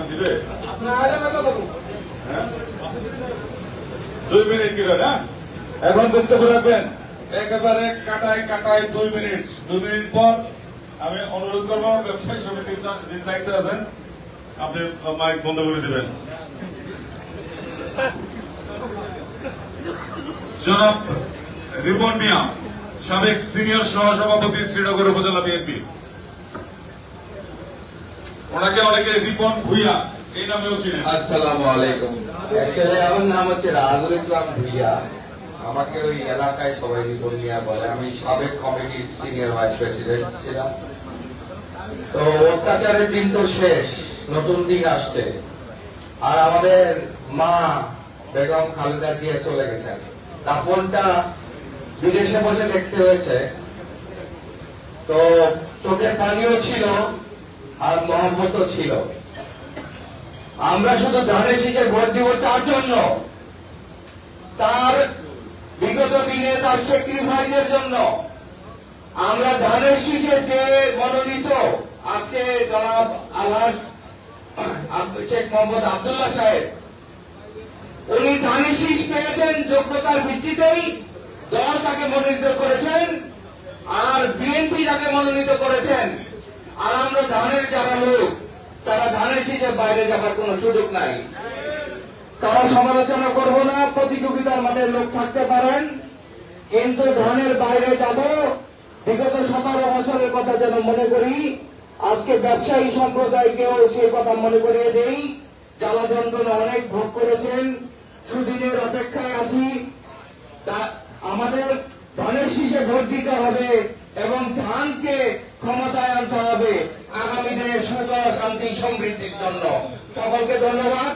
দিবে 2 মিনিট কি না? এখন বক্তব্য রাখবেন একেবারে কাটায় কাটায় 2 মিনিট। 2 মিনিট পর আমি অনুরোধ করবো ব্যবসায়ী সমিতির যিনি দায়িত্বে আছেন, আপনি মাইক বন্ধ করে দেবেন। জনাব রিপন মিয়া, সাবেক সিনিয়র সহসভাপতি, শ্রীনগর উপজেলা বিএনপি। ওনাকে অনেকে রিপন ভুইয়া এই নামেও চিনেন। আসসালামু আলাইকুম। অ্যাকচুয়ালি আমার নাম হচ্ছে রাজুল ইসলাম ভুইয়া, আমাকে ওই এলাকায় সবাই রিপন মিয়া বলে। আমি সাবেক কমিটির সিনিয়র ভাইস প্রেসিডেন্ট ছিলাম। তো অত্যাচারের দিন তো শেষ, নতুন দিন আসছে। আর আমাদের মা বেগম খালেদা জিয়া চলে গেছেন, দাফনটা বিদেশে বসে দেখতে হয়েছে। তো চোখের পানিও ছিল আর মহব্বতও ছিল। আমরা শুধু ধানের শীষে ভোট দিব তার জন্য, তার বিগত দিনে তার স্যাক্রিফাইসের জন্য আমরা ধানের শীষে যে মনোনীত আজকে জনাব আলহাজ শেখ মোহাম্মদ আব্দুল্লাহ সাহেব, উনি ধানের শীষ পেয়েছেন যোগ্যতার ভিত্তিতেই। দল তাকে মনোনীত করেছেন আর বিএনপি তাকে মনোনীত করেছেন। আর আমরা ধানের যারা লোক, তারা ধানের শীষের বাইরে যাবার কোনো সুযোগ নাই। কারো সমালোচনা করব না, প্রতিযোগিতার মাঠে লোক থাকতে পারেন, কিন্তু ধানের বাইরে যাব। বিগত 17 বছরের কথা যেন মনে করি, আজকে ব্যবসায়ী সম্প্রদায়কেও সেই কথা মনে করিয়ে দেই। জ্বালা যন্ত্রণা অনেক ভোগ করেছেন, সুদিনের অপেক্ষায় আছি। আমাদের ধানের শীষে ভোট দিতে হবে এবং ধানকে ক্ষমতায় আনতে হবে আগামী দিনের সুখ শান্তি সমৃদ্ধির জন্য। সকলকে ধন্যবাদ,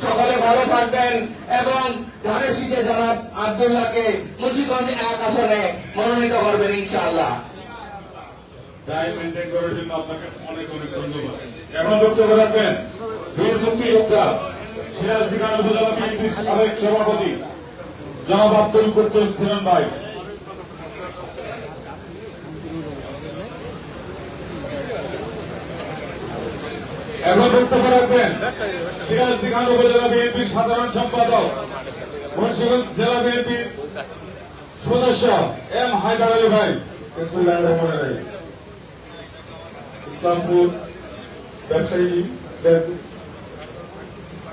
সকলে ভালো থাকবেন এবং ধানের শীষে জনাব আব্দুল্লাহকে মুন্সিগঞ্জ 1 আসনে মনোনীত করবেন ইনশাআল্লাহ। টাইম মেনটেন করার জন্য আপনাকে অনেক অনেক ধন্যবাদ। এখন বক্তব্য রাখবেন বীর মুক্তিযোদ্ধা সিরাজদিগান উপজেলা বিএনপির সাবেক সভাপতি জনাব আব্দুল কুদ্দুস হিরণ ভাই। এখন বক্তব্য রাখবেন সিরাজদিগান উপজেলা বিএনপির সাধারণ সম্পাদক মুন্সিগঞ্জ জেলা বিএনপির সদস্য এম হায়দার আলী ভাই। বিসমিল্লাহির রহমানির রহিম। ইসলামপুর ব্যবসায়ীদের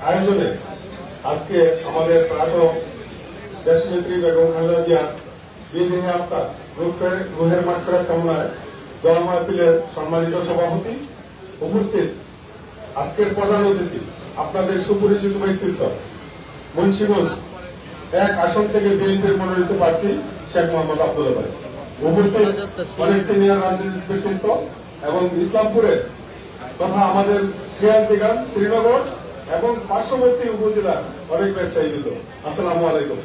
আয়োজনে আজকে আমাদের প্রাত দেশনেত্রী বেগম খালেদা জিয়া বিএনপি আত্মা রুহের মাগফিরাত কামনায় দোয়া মাহফিলের সম্মানিত সভাপতি, উপস্থিত আজকের প্রধান অতিথি, আপনাদের সুপরিচিত ব্যক্তিত্ব, মুন্সিগঞ্জ 1 আসন থেকে বিএনপির মনোনীত প্রার্থী শেখ মোহাম্মদ আব্দুল্লাহ ভাই, উপস্থিত অনেক সিনিয়র রাজনৈতিক ব্যক্তিত্ব এবং ইসলামপুরের তথা আমাদের সিরাজদিগান, শ্রীনগর এবং পার্শ্ববর্তী উপজেলার অনেক ব্যবসায়ীবৃন্দ, আসসালামু আলাইকুম।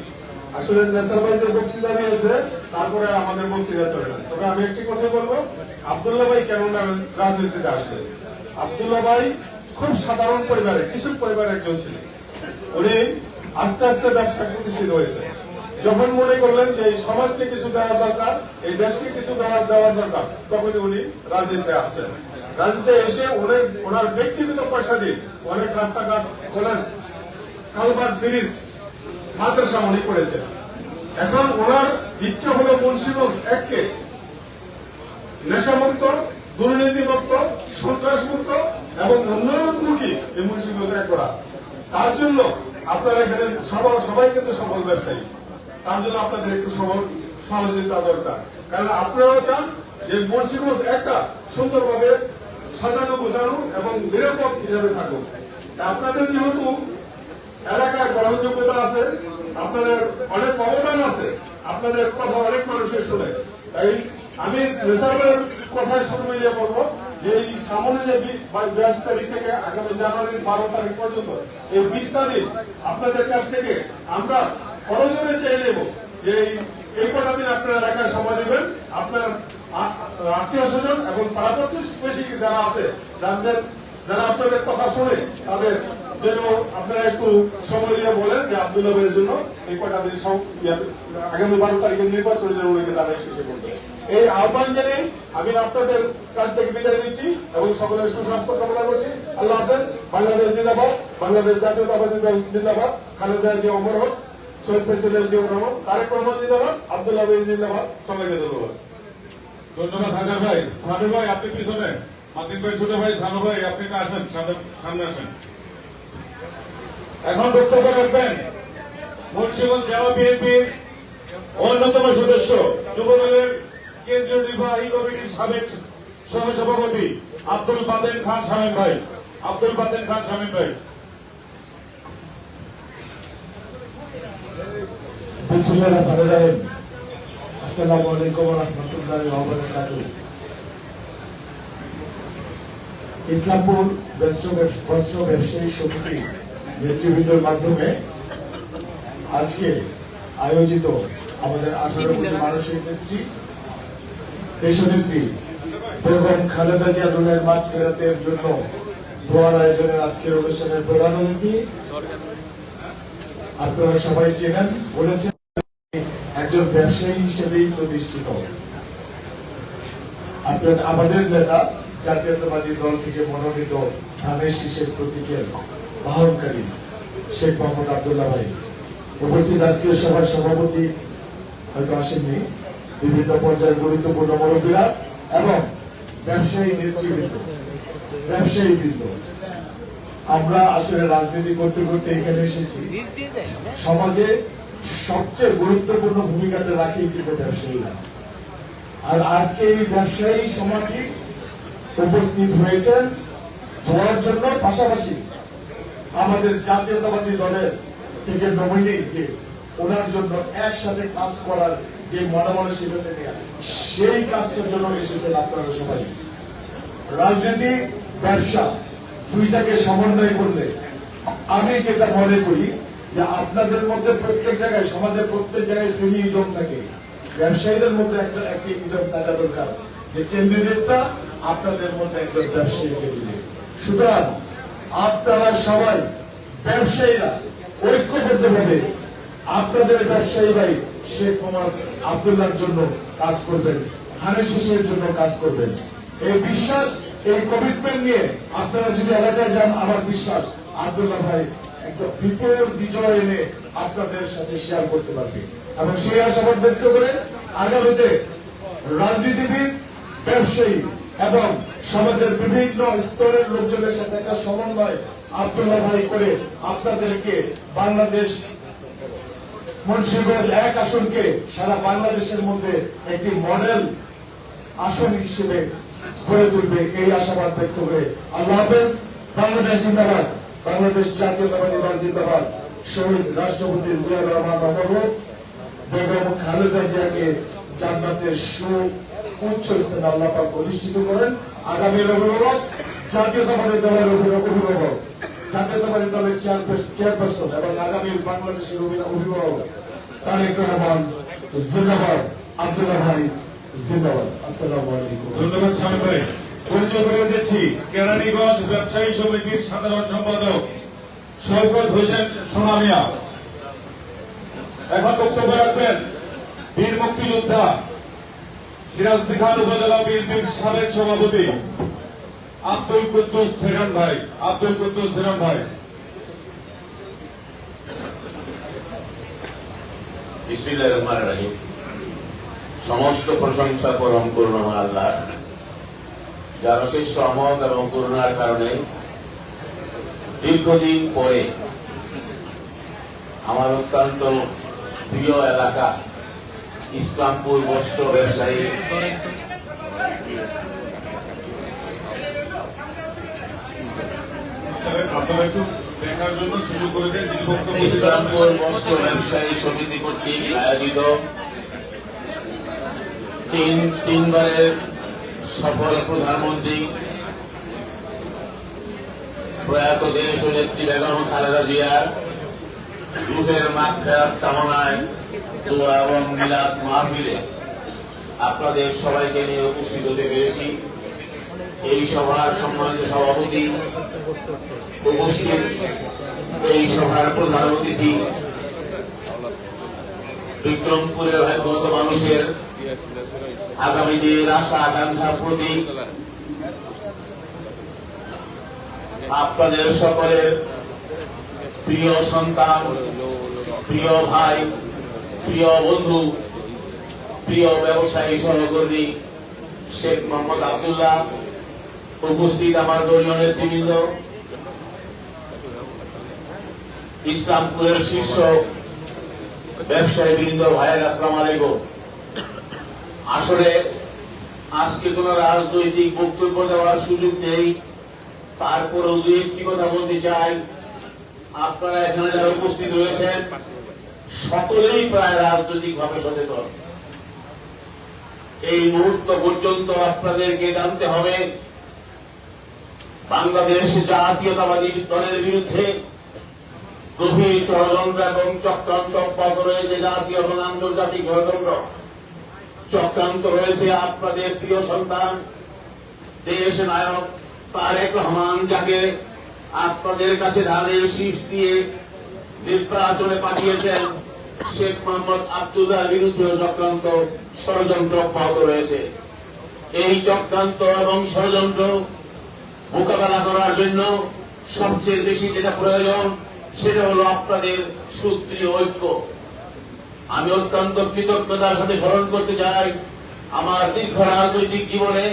আসলে নেসার ভাই যে বক্তৃতা দিয়েছে তারপরে আমাদের বক্তৃতা চলে না, তবে আমি একটি কথা বলবো, আব্দুল্লাহ ভাই কেন রাজনীতিতে আসবে। আব্দুল্লাহ ভাই খুব সাধারণ পরিবারে, কৃষক পরিবারের একজন ছিলেন। উনি আস্তে আস্তে ব্যবসা প্রতিষ্ঠিত হয়েছে। যখন মনে করলেন যে এই সমাজকে কিছু দেওয়ার দরকার, এই দেশকে কিছু দেওয়ার দরকার, তখনই উনি রাজনীতিতে আসছেন। রাজনীতিতে এসে ওনার ব্যক্তিগত পয়সা দিয়ে অনেক রাস্তাঘাট, কলেজ, কালভার্ট, ব্রিজ, মাদ্রাসা উনি করেছেন। এখন ওনার ইচ্ছা হলো মুন্সিগঞ্জ 1কে নেশামুক্ত, দুর্নীতিমুক্ত, সন্ত্রাসমুক্ত এবং উন্নয়নমুখী এই মুন্সিগঞ্জ 1 করা। তার জন্য আপনারা এখানে সবাই কিন্তু সফল ব্যবসায়ী, তার জন্য আপনাদের একটু সহযোগিতা দরকার। কারণ আপনারাও চান যে মুন্সিগঞ্জ 1টা সুন্দরভাবে সাজানো গোছানো এবং নিরাপদ হিসাবে থাকুক। আপনাদের যেহেতু এলাকায় গ্রহণযোগ্যতা আছে, আপনাদের অনেক অবদান আছে, আপনাদের কথা অনেক মানুষের শুনে, তাই আমি রেজার্ভের কথায় শুরু মিলিয়ে বলবো যে এই সামনে যে 22 তারিখ থেকে আগামী জানুয়ারির 12 তারিখ পর্যন্ত এই 20টা দিন আপনাদের কাছ থেকে আমরা প্রয়োজনে চেয়ে নেব যে এই কটা দিন আপনারা এলাকায় সময় দেবেন। আপনার আত্মীয় স্বজন এবং পাড়া প্রতিবেশী যারা আছে, যারা আপনাদের কথা শুনে, তাদের যেন আপনারা একটু সময় দিয়ে বলেন যে আব্দুল্লাহ ভাইয়ের জন্য এই কটা দিন আগামী 12 তারিখের নির্বাচনের জন্য উনি তারা শেষে করবে। এই আহ্বান জানিয়ে আমি আপনাদের কাছ থেকে বিদায় নিচ্ছি এবং সকলের সুস্বাস্থ্য কামনা করছি। আল্লাহ হাফেজ। বাংলাদেশ জিন্দাবাদ, বাংলাদেশ জাতীয়তাবাদী দল জিন্দাবাদ, খালেদা জিয়া অমর হোক, শহীদ প্রেসিডেন্ট জিয়াউর রহমান, তারেক রহমান জিন্দাবাদ, আব্দুল্লাহ ভাই জিন্দাবাদ। সবাইকে ধন্যবাদ। ধন্যবাদ হাজার ভাই। সানু ভাই আপনি পিছনে, মাতিন ভাই, ছোট ভাই, সানু ভাই আপনি আসেন, সামনে আসেন। এখন বক্তব্য রাখবেন মুন্সিগঞ্জ জেলা বিএনপির অন্যতম সদস্য, যুবদলের কেন্দ্রীয় নির্বাহী কমিটির সাবেক সহসভাপতি আব্দুল বাতেন খান শামীম ভাই। আব্দুল বাতেন খান শামীম ভাই। বিসমিল্লাহির রহমানির রহিম। আসসালামু আলাইকুম ওয়া রাহমাতুল্লাহি ওয়া বারাকাতুহু। ইসলামপুর বস্ত্র ব্যবসায়ী সমিতি নেতৃবৃন্দের মাধ্যমে আজকে আয়োজিত আমাদের 18 কোটি মানুষের নেত্রী, দেশনেত্রী বেগম খালেদা জিয়া রুহের মাগফিরাতের জন্য দোয়ার আয়োজনের আজকের অনুষ্ঠানের প্রধান অতিথি আপনারা সবাই চেনেন, বলেছেন একজন ব্যবসায়ী হিসেবেই প্রতিষ্ঠিত। আমাদের নেতা জাতীয়তাবাদী দল থেকে মনোনীত ধানের শীষের প্রতীকের বাহনকারী শেখ মোহাম্মদ আব্দুল্লাহ ভাই উপস্থিত। আজকে সভার সভাপতি হয়তো আসেননি, বিভিন্ন পর্যায়ের গুরুত্বপূর্ণ মুরব্বীরা এবং ব্যবসায়ী ব্যবসায়ীবৃন্দ, আমরা আসলে রাজনীতি করতে করতে এখানে এসেছি। সমাজে সবচেয়ে গুরুত্বপূর্ণ ভূমিকাটা রাখে কিন্তু ব্যবসায়ীরা। আর আজকে এই ব্যবসায়ী সমাজই উপস্থিত হয়েছেন ধোয়ার জন্য, পাশাপাশি আমাদের জাতীয়তাবাদী দলের থেকে নমিনেট যে ওনার জন্য একসাথে কাজ করার যে মনোমানসিকতা নিয়ে সেই কাজটার জন্য এসেছেন আপনারা সবাই। রাজনীতি ব্যবসা দুইটাকে সমন্বয় করলে আমি যেটা মনে করি যে আপনাদের মধ্যে প্রত্যেক জায়গায়, সমাজের প্রত্যেক জায়গায় শ্রেণী ইজম থাকে, ব্যবসায়ীদের মধ্যে একটি ইজম থাকা দরকার যে ক্যান্ডিডেটটা আপনাদের মধ্যে একজন ব্যবসায়ী ক্যান্ডিডেট। সুতরাং আপনারা সবাই ব্যবসায়ীরা ঐক্যবদ্ধভাবে আপনাদের ব্যবসায়ী ভাই শেখ মোহাম্মদ আব্দুল্লাহর জন্য কাজ করবেন, ধানের শীষের জন্য কাজ করবেন। এই বিশ্বাস, এই কমিটমেন্ট নিয়ে আপনারা যদি এলাকায় যান, আমার বিশ্বাস আব্দুল্লাহ ভাই একদম বিপুল বিজয় এনে আপনাদের সাথে শেয়ার করতে পারবে। এবং সেই আশাবাদ ব্যক্ত করে আগামীতে রাজনীতিবিদ, ব্যবসায়ী এবং সমাজের বিভিন্ন স্তরের লোকজনের সাথে একটা সমন্বয় আব্দুল্লাহ ভাই করে আপনাদেরকে বাংলাদেশ মুন্সিগঞ্জ 1 আসনকে সারা বাংলাদেশের মধ্যে একটি মডেল আসন হিসেবে গড়ে তুলবে, এই আশাবাদ ব্যক্ত করে আল্লাহ হাফেজ। বাংলাদেশ জিন্দাবাদ, বাংলাদেশ জাতীয়তাবাদী দল জিন্দাবাদ। শহীদ রাষ্ট্রপতি জিয়াউর রহমান অমর, বেগম খালেদা জিয়াকে জান্নাতের উচ্চ স্থানে আল্লাহ পাক অধিষ্ঠিত করেন। আগামীর অভিভাবক জাতীয়তাবাদী দলের অভিভাবক, জাতীয়তাবাদী দলের চেয়ারপারসন এবং আগামীর বাংলাদেশের অভিভাবক তারেক রহমান জিন্দাবাদ, আব্দুল্লাহ ভাই জিন্দাবাদ। আসসালামু আলাইকুম। ধন্যবাদ স্বামী ভাই। পরিচয় করে দিচ্ছি, কেরানীগঞ্জ ব্যবসায়ী সমিতির সাধারণ সম্পাদক শওকত হোসেন সোনামিয়া। এখন বক্তব্য রাখবেন বীর মুক্তিযোদ্ধা সিরাজদি খান উপজেলা বিএনপির সাবেক সভাপতি আব্দুল কুদ্দুস ধীরন ভাই। বিসমিল্লাহির রহমানির রহিম। সমস্ত প্রশংসা পরম করুণাময় আল্লাহ, যার অশেষ রহমত এবং করুণার কারণে দীর্ঘদিন পরে আমার অত্যন্ত প্রিয় এলাকা ইসলামপুর বস্ত্র ব্যবসায়ী আপনারা একটু দেখার জন্য সুযোগ করে দেন। যিনি বক্তব্য ইসলামপুর বস্ত্র ব্যবসায়ী সমিতি কর্তৃক আয়োজিত তিনবারের সফল প্রধানমন্ত্রী প্রয়াত দেশ ও নেত্রী বেগম খালেদা জিয়ার রুহের মাগফিরাত কামনায় দোয়া এবং মিলাদ মাহফিলে আপনাদের সবাইকে নিয়ে উপস্থিত হতে পেরেছি। এই সভার সম্মানিত সভাপতি, উপস্থিত এই সভার প্রধান অতিথি, বিক্রমপুরের ভাগ্যবত মানুষের আগামী দিনের আশা আকাঙ্ক্ষা প্রতীক, আপনাদের সকলের প্রিয় সন্তান, প্রিয় ভাই, প্রিয় বন্ধু, প্রিয় ব্যবসায়ী সহকর্মী শেখ মোহাম্মদ আব্দুল্লাহ, উপস্থিত আমার দলীয় নেতৃবৃন্দ, ইসলামপুরের শীর্ষ ব্যবসায়ী বৃন্দ, ভাইয়ের আসসালামু আলাইকুম। আসলে আজকে কোন রাজনৈতিক বক্তব্য দেওয়ার সুযোগ নেই, তারপরেও দু একটি কথা বলতে চাই। আপনারা এখানে যারা উপস্থিত রয়েছেন সকলেই প্রায় রাজনৈতিক ভাবে সচেতন। এই মুহূর্ত পর্যন্ত আপনাদেরকে জানতে হবে বাংলাদেশ জাতীয়তাবাদী দলের বিরুদ্ধে গভীর ষড়যন্ত্র এবং চক্রান্ত অব্যাহত রয়েছে। জাতীয় এবং আন্তর্জাতিক ষড়যন্ত্র চক্রান্ত রয়েছে। আপনাদের প্রিয় সন্তান দেশ নায়ক তারেক রহমান, যাকে আপনাদের কাছে ধানের শীষ দিয়ে নির্বাচনে পাঠিয়েছেন, শেখ মোহাম্মদ আব্দুল্লাহ বিরুদ্ধে চক্রান্ত ষড়যন্ত্র অব্যাহত রয়েছে। এই চক্রান্ত এবং ষড়যন্ত্র মোকাবেলা করার জন্য সবচেয়ে বেশি যেটা প্রয়োজন সেটা হলো আপনাদের সুদৃঢ় ঐক্য। আমি অত্যন্ত কৃতজ্ঞতার সাথে স্মরণ করতে চাই, আমার দীর্ঘ রাজনৈতিক জীবনে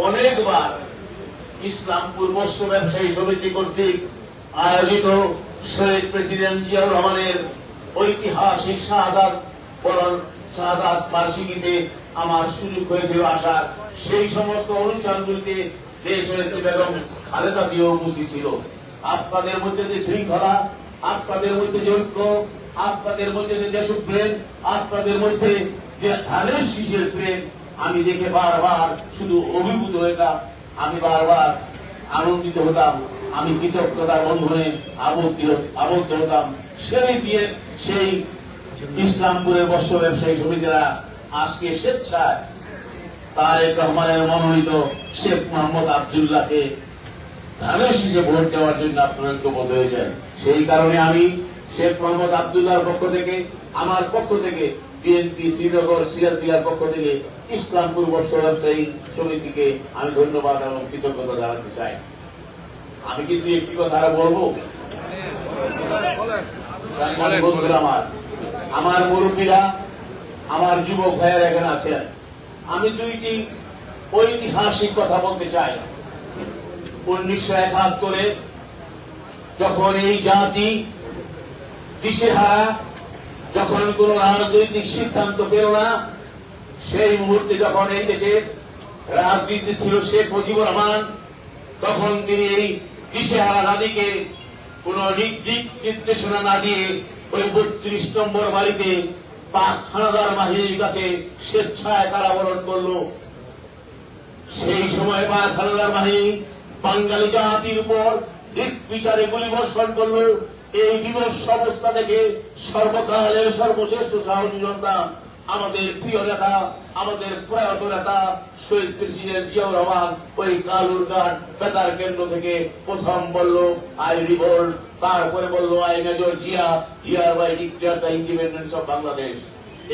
অনেকবার ইসলামপুর বস্ত্র ব্যবসায়ী সমিতি কর্তৃক আয়োজিত শহীদ প্রেসিডেন্ট জিয়াউর রহমানের ঐতিহাসিক শাহাদাত বার্ষিকীতে আমার সুযোগ হয়েছিল আসার। সেই সমস্ত অনুষ্ঠানগুলিতে দেশনেত্রী বেগম খালেদা জিয়াও উপস্থিত ছিল। আপনাদের মধ্যে যে শৃঙ্খলা, আপনাদের মধ্যে যে ঐক্য, আপনাদের মধ্যে যে দেশপ্রেম, আপনাদের মধ্যে যে ধানের শীষের প্রেম আমি দেখে বারবার শুধু অভিভূত হতাম, আমি বারবার আনন্দিত হতাম, আমি কৃতজ্ঞতার বন্ধনে আবদ্ধ হতাম। সেই ইসলামপুরের বস্ত্র ব্যবসায়ী সমিতিরা আজকে স্বেচ্ছায় তারেক রহমানের মনোনীত শেখ মোহাম্মদ আব্দুল্লাহকে ধানের শীষে ভোট দেওয়ার জন্য আপনারা ঐক্যবদ্ধ হয়েছেন। সেই কারণে আমি শেখ মোহাম্মদ আব্দুল্লাহর পক্ষ থেকে, আমার পক্ষ থেকে, বিএনপি শ্রীনগর সিরাজদিয়ার পক্ষ থেকে ইসলামপুর বস্ত্র ব্যবসায়ী সমিতিকে আমি ধন্যবাদ এবং কৃতজ্ঞতা জানাতে চাই। আমি কিন্তু একটি কথা আরো বলবো, আমার মুরব্বীরা, আমার যুবক ভাইয়েরা এখানে আছেন, আমি দুইটি ঐতিহাসিক কথা বলতে চাই। 1971 যখন এই জাতি দিশেহারা, যখন কোন রাজনৈতিক সিদ্ধান্ত পেল না, সেই মুহূর্তে যখন এই দেশের রাজনীতি ছিল শেখ মুজিবুর রহমান, তখন তিনি এই দিশেহারা জাতিকে কোন দিক নির্দেশনা না দিয়ে ওই 32 নম্বর বাড়িতে পাক হানাদার বাহিনীর কাছে স্বেচ্ছায় কারাবরণ করল। সেই সময় পাক হানাদার বাহিনী বাঙালি জাতির উপর বিচারে গুলিবর্ষণ করল। এই বিমর্ষ অবস্থা থেকে সর্বকালের সর্বশ্রেষ্ঠ সাহসী সন্তান আমাদের প্রিয় নেতা, আমাদের প্রয়াত নেতা শহীদ প্রেসিডেন্ট জিয়াউর রহমান ওই কালুরঘাট বেতার কেন্দ্র থেকে প্রথম বলল আই রিভোল্ট, তারপরে বলল I Major Zia, hereby declare the independence of Bangladesh.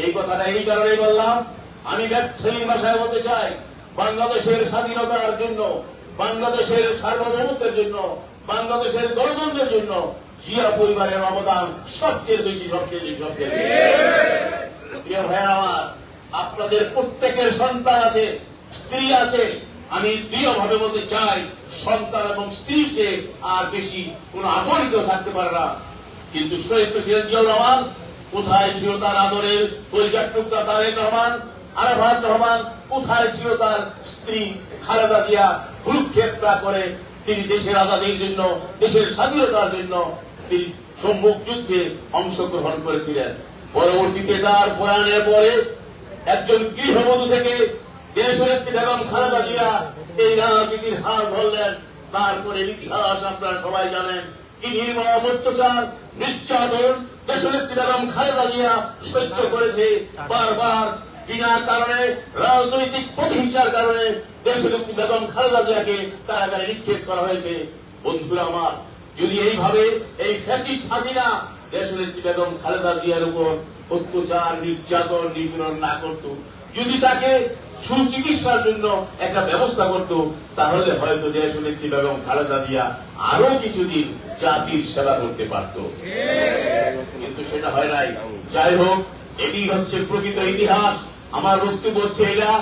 এই কথাটা এই কারণেই বললাম, আমি ব্যর্থহীন ভাষায় বলতে চাই, বাংলাদেশের স্বাধীনতার জন্য, বাংলাদেশের সার্বভৌমত্বের জন্য, বাংলাদেশের গণতন্ত্রের জন্য জিয়া পরিবারের অবদান সবচেয়ে বেশি। প্রিয় ভাইয়ের আমার, আপনাদের প্রত্যেকের সন্তান আছে, স্ত্রী আছে। আমি দৃঢ়ভাবে বলতে চাই, সন্তান এবং স্ত্রীকে আর বেশি কোন আপরিত থাকতে পারে না। কিন্তু শহীদ প্রেসিডেন্ট জিয়াউর রহমান কোথায় ছিল তার আদরের পরিচার টুকরা তারেক রহমান, আরাফাত রহমান? কোথায় ছিল তার স্ত্রী খালেদা জিয়া? ভূক্ষেপ করে তিনি দেশের আজাদির জন্য, দেশের স্বাধীনতার জন্য তিনি সম্মুখ যুদ্ধে অংশগ্রহণ করেছিলেন। পরবর্তীতে তার প্রয়াণের পরে একজন গৃহবধূ থেকে দেশনেত্রী বেগম খালেদা জিয়া এই রাজনীতির হাল ধরলেন। তারপরে ইতিহাস আপনারা সবাই জানেন, কি নির্মম অত্যাচার, নির্যাতন দেশনেত্রী বেগম খালেদা জিয়া সহ্য করেছে। বারবার বিনা কারণে, রাজনৈতিক প্রতিহিংসার কারণে দেশনেত্রী বেগম খালেদা জিয়াকে কারাগারে নিক্ষেপ করা হয়েছে। বন্ধুরা আমার, যদি এইভাবে এই ফ্যাসিস্ট হাসিনা দেশনেত্রী বেগম খালেদা জিয়ার উপর অত্যাচার, নির্যাতন, নিপীড়ন না করত, যদি তাকে সুচিকিৎসার জন্য একটা ব্যবস্থা করত, তাহলে হয়তো দেশনেত্রী বেগম খালেদা জিয়া আরো কিছুদিন জাতির সেবা করতে পারত, কিন্তু সেটা হয় নাই। যাই হোক, এটি হচ্ছে প্রকৃত ইতিহাস। আমার বক্তব্য হচ্ছে এটা,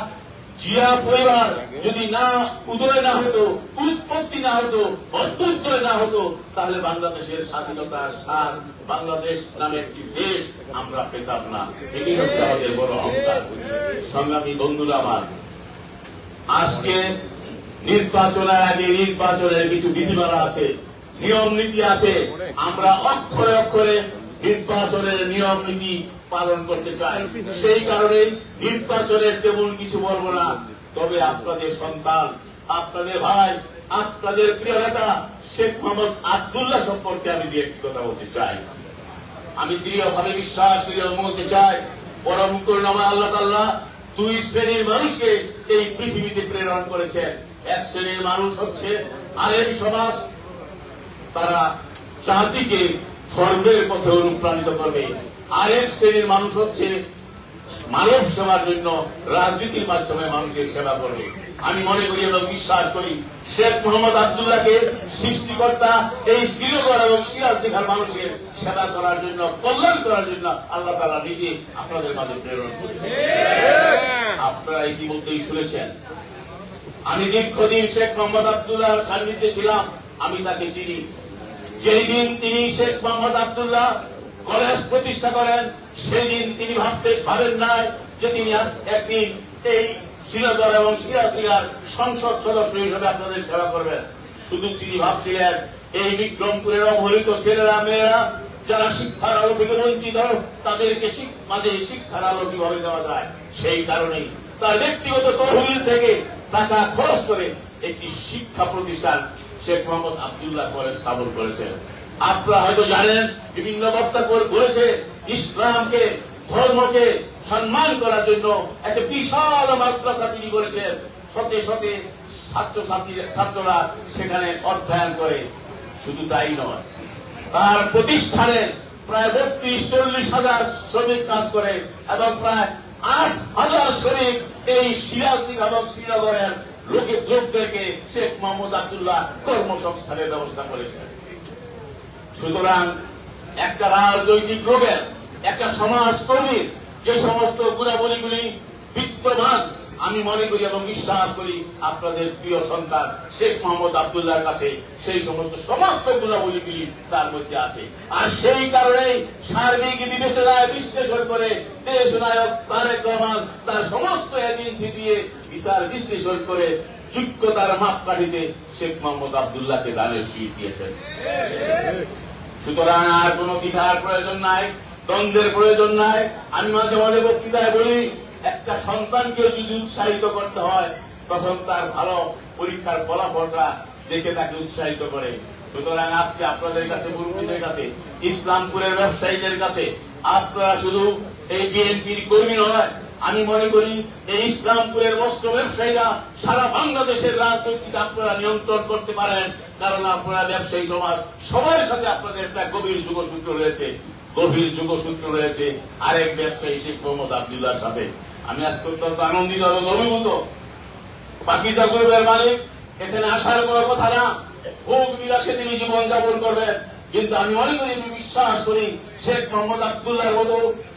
জিয়া পরিবার যদি না উদয় না হতো, উৎপত্তি না হতো, অস্তিত্বয় না হতো, তাহলে বাংলাদেশের স্বাধীনতার স্বাদ, বাংলাদেশ নামে একটি দেশ আমরা পেতাম না। এটি হচ্ছে আমাদের বড় অহংকার। সংগ্রামী বন্ধুরা আমার, আজকে নির্বাচনের আগে নির্বাচনের কিছু বিধিমালা আছে, নিয়ম নীতি আছে। আমরা অক্ষরে অক্ষরে নির্বাচনের নিয়ম নীতি পালন করতে চাই। সেই কারণে নির্বাচনের তেমন কিছু বলবো না। তবে আপনাদের সন্তান, আপনাদের ভাই, আপনাদের প্রিয় নেতা শেখ মোহাম্মদ আব্দুল্লাহ সম্পর্কে আমি দু একটি কথা বলতে চাই। আমি দৃঢ়ভাবে বিশ্বাস করি এবং বলতে চাই, পরম করুণাময় আল্লাহ তাআলা দুই শ্রেণীর মানুষকে এই পৃথিবীতে প্রেরণ করেছেন। এক শ্রেণীর মানুষ হচ্ছে আলেম সমাজ, তারা জাতিকে ধর্মের পথে অনুপ্রাণিত করবে। আরেক শ্রেণীর মানুষ হচ্ছে মানব সেবার জন্য রাজনীতির মাধ্যমে মানুষের সেবা করবে। আমি মনে করি এবং বিশ্বাস করি শেখ মোহাম্মদ আব্দুল্লাহকে সৃষ্টিকর্তা এই শ্রীনগর এবং সিরাজদিঘার মানুষের সেবা করার জন্য, কল্যাণ করার জন্য আল্লাহ তাআলা নিজে আপনাদের মাঝে প্রেরণ করেছেন। আপনারা ইতিমধ্যেই শুনেছেন, আমি দীর্ঘদিন শেখ মোহাম্মদ আব্দুল্লাহর সান্নিধ্যে ছিলাম, আমি তাকে চিনি। যেই দিন তিনি শেখ মোহাম্মদ আব্দুল্লাহ কলেজ প্রতিষ্ঠা করেন, সেদিন তিনি ভাবেন নাই যে তিনি একদিন এই শ্রীনগর এবং সিরাজদিঘার সংসদ সদস্য হিসেবে আপনাদের সেবা করবেন। শুধু তিনি ভাবছিলেন এই বিক্রমপুরের অবহেলিত ছেলেরা মেয়েরা যারা শিক্ষার আলো থেকে বঞ্চিত, তাদেরকে মাঝে শিক্ষার আলো কিভাবে দেওয়া যায়। সেই কারণেই তার ব্যক্তিগত তহবিল থেকে টাকা খরচ করে একটি শিক্ষা প্রতিষ্ঠান শেখ মোহাম্মদ আব্দুল্লাহ কলেজ স্থাপন করেছেন। আপনারা হয়তো জানেন, বিভিন্ন বক্তা বলেছে ইসলামকে, ধর্মকে সম্মান করার জন্য একটা বিশাল মাদ্রাসা তিনি করেছেন। শতে শতে ছাত্ররা সেখানে অধ্যয়ন করে। শুধু তাই নয়, তার প্রতিষ্ঠানে প্রায় 32-40 হাজার শ্রমিক কাজ করে এবং প্রায় 8,000 শ্রমিক এই সিরাজদিঘা এবং শ্রীনগরের লোকদেরকে শেখ মোহাম্মদ আব্দুল্লাহ কর্মসংস্থানের ব্যবস্থা করেছেন। সুতরাং একটা রাজনৈতিক লোকের, একটা সমাজকর্মীর যে সমস্ত গুণাবলীগুলি বিদ্যমান, আমি মনে করি এবং বিশ্বাস করি আপনাদের প্রিয় সন্তান শেখ মোহাম্মদ আব্দুল্লাহর কাছে সেই সমস্ত সমস্ত গুণাবলীগুলি তার মধ্যে আছে। আর সেই কারণেই সার্বিক বিবেচনায় বিশ্লেষণ করে দেশ নায়ক তারেক রহমান তার সমস্ত এজেন্সি দিয়ে বিচার বিশ্লেষণ করে যোগ্যতার মাপকাঠিতে শেখ মোহাম্মদ আব্দুল্লাহকে দানের সিট দিয়েছেন। সুতরাং আর কোন দ্বিধার প্রয়োজন নাই, দ্বন্দ্বের প্রয়োজন নাই। আমি মাঝে মাঝে বক্তৃতায় বলি, একটা সন্তানকে যদি উৎসাহিত করতে হয় তখন তার ভালো পরীক্ষার ফলাফলটা দেখে তাকে উৎসাহিত করে। সুতরাং আজকে আপনাদের কাছে, মুরব্বীদের কাছে, ইসলামপুরের ব্যবসায়ীদের কাছে, আপনারা শুধু এই বিএনপির কর্মী নয়, আমি মনে করি এই ইসলামপুরের বস্ত্র ব্যবসায়ীরা সারা বাংলাদেশের রাজনীতিতে আপনারা নিয়ন্ত্রণ করতে পারেন। কারণ আপনারা ব্যবসায়ী সমাজ, সবার সাথে আপনাদের একটা গভীর যোগসূত্র রয়েছে। আরেক ব্যবসায়ী শেখ মোহাম্মদ আব্দুল্লাহর সাথে। আমি আজকে অত্যন্ত আনন্দিত এবং অভিভূত। পাকিজা গ্রুপের মালিক, এখানে আসার কোনো কথা না, ভোগ বিলাসে তিনি জীবনযাপন করবেন। কিন্তু আমি মনে করি, আমি বিশ্বাস করি শেখ মোহাম্মদ আব্দুল্লাহর মতো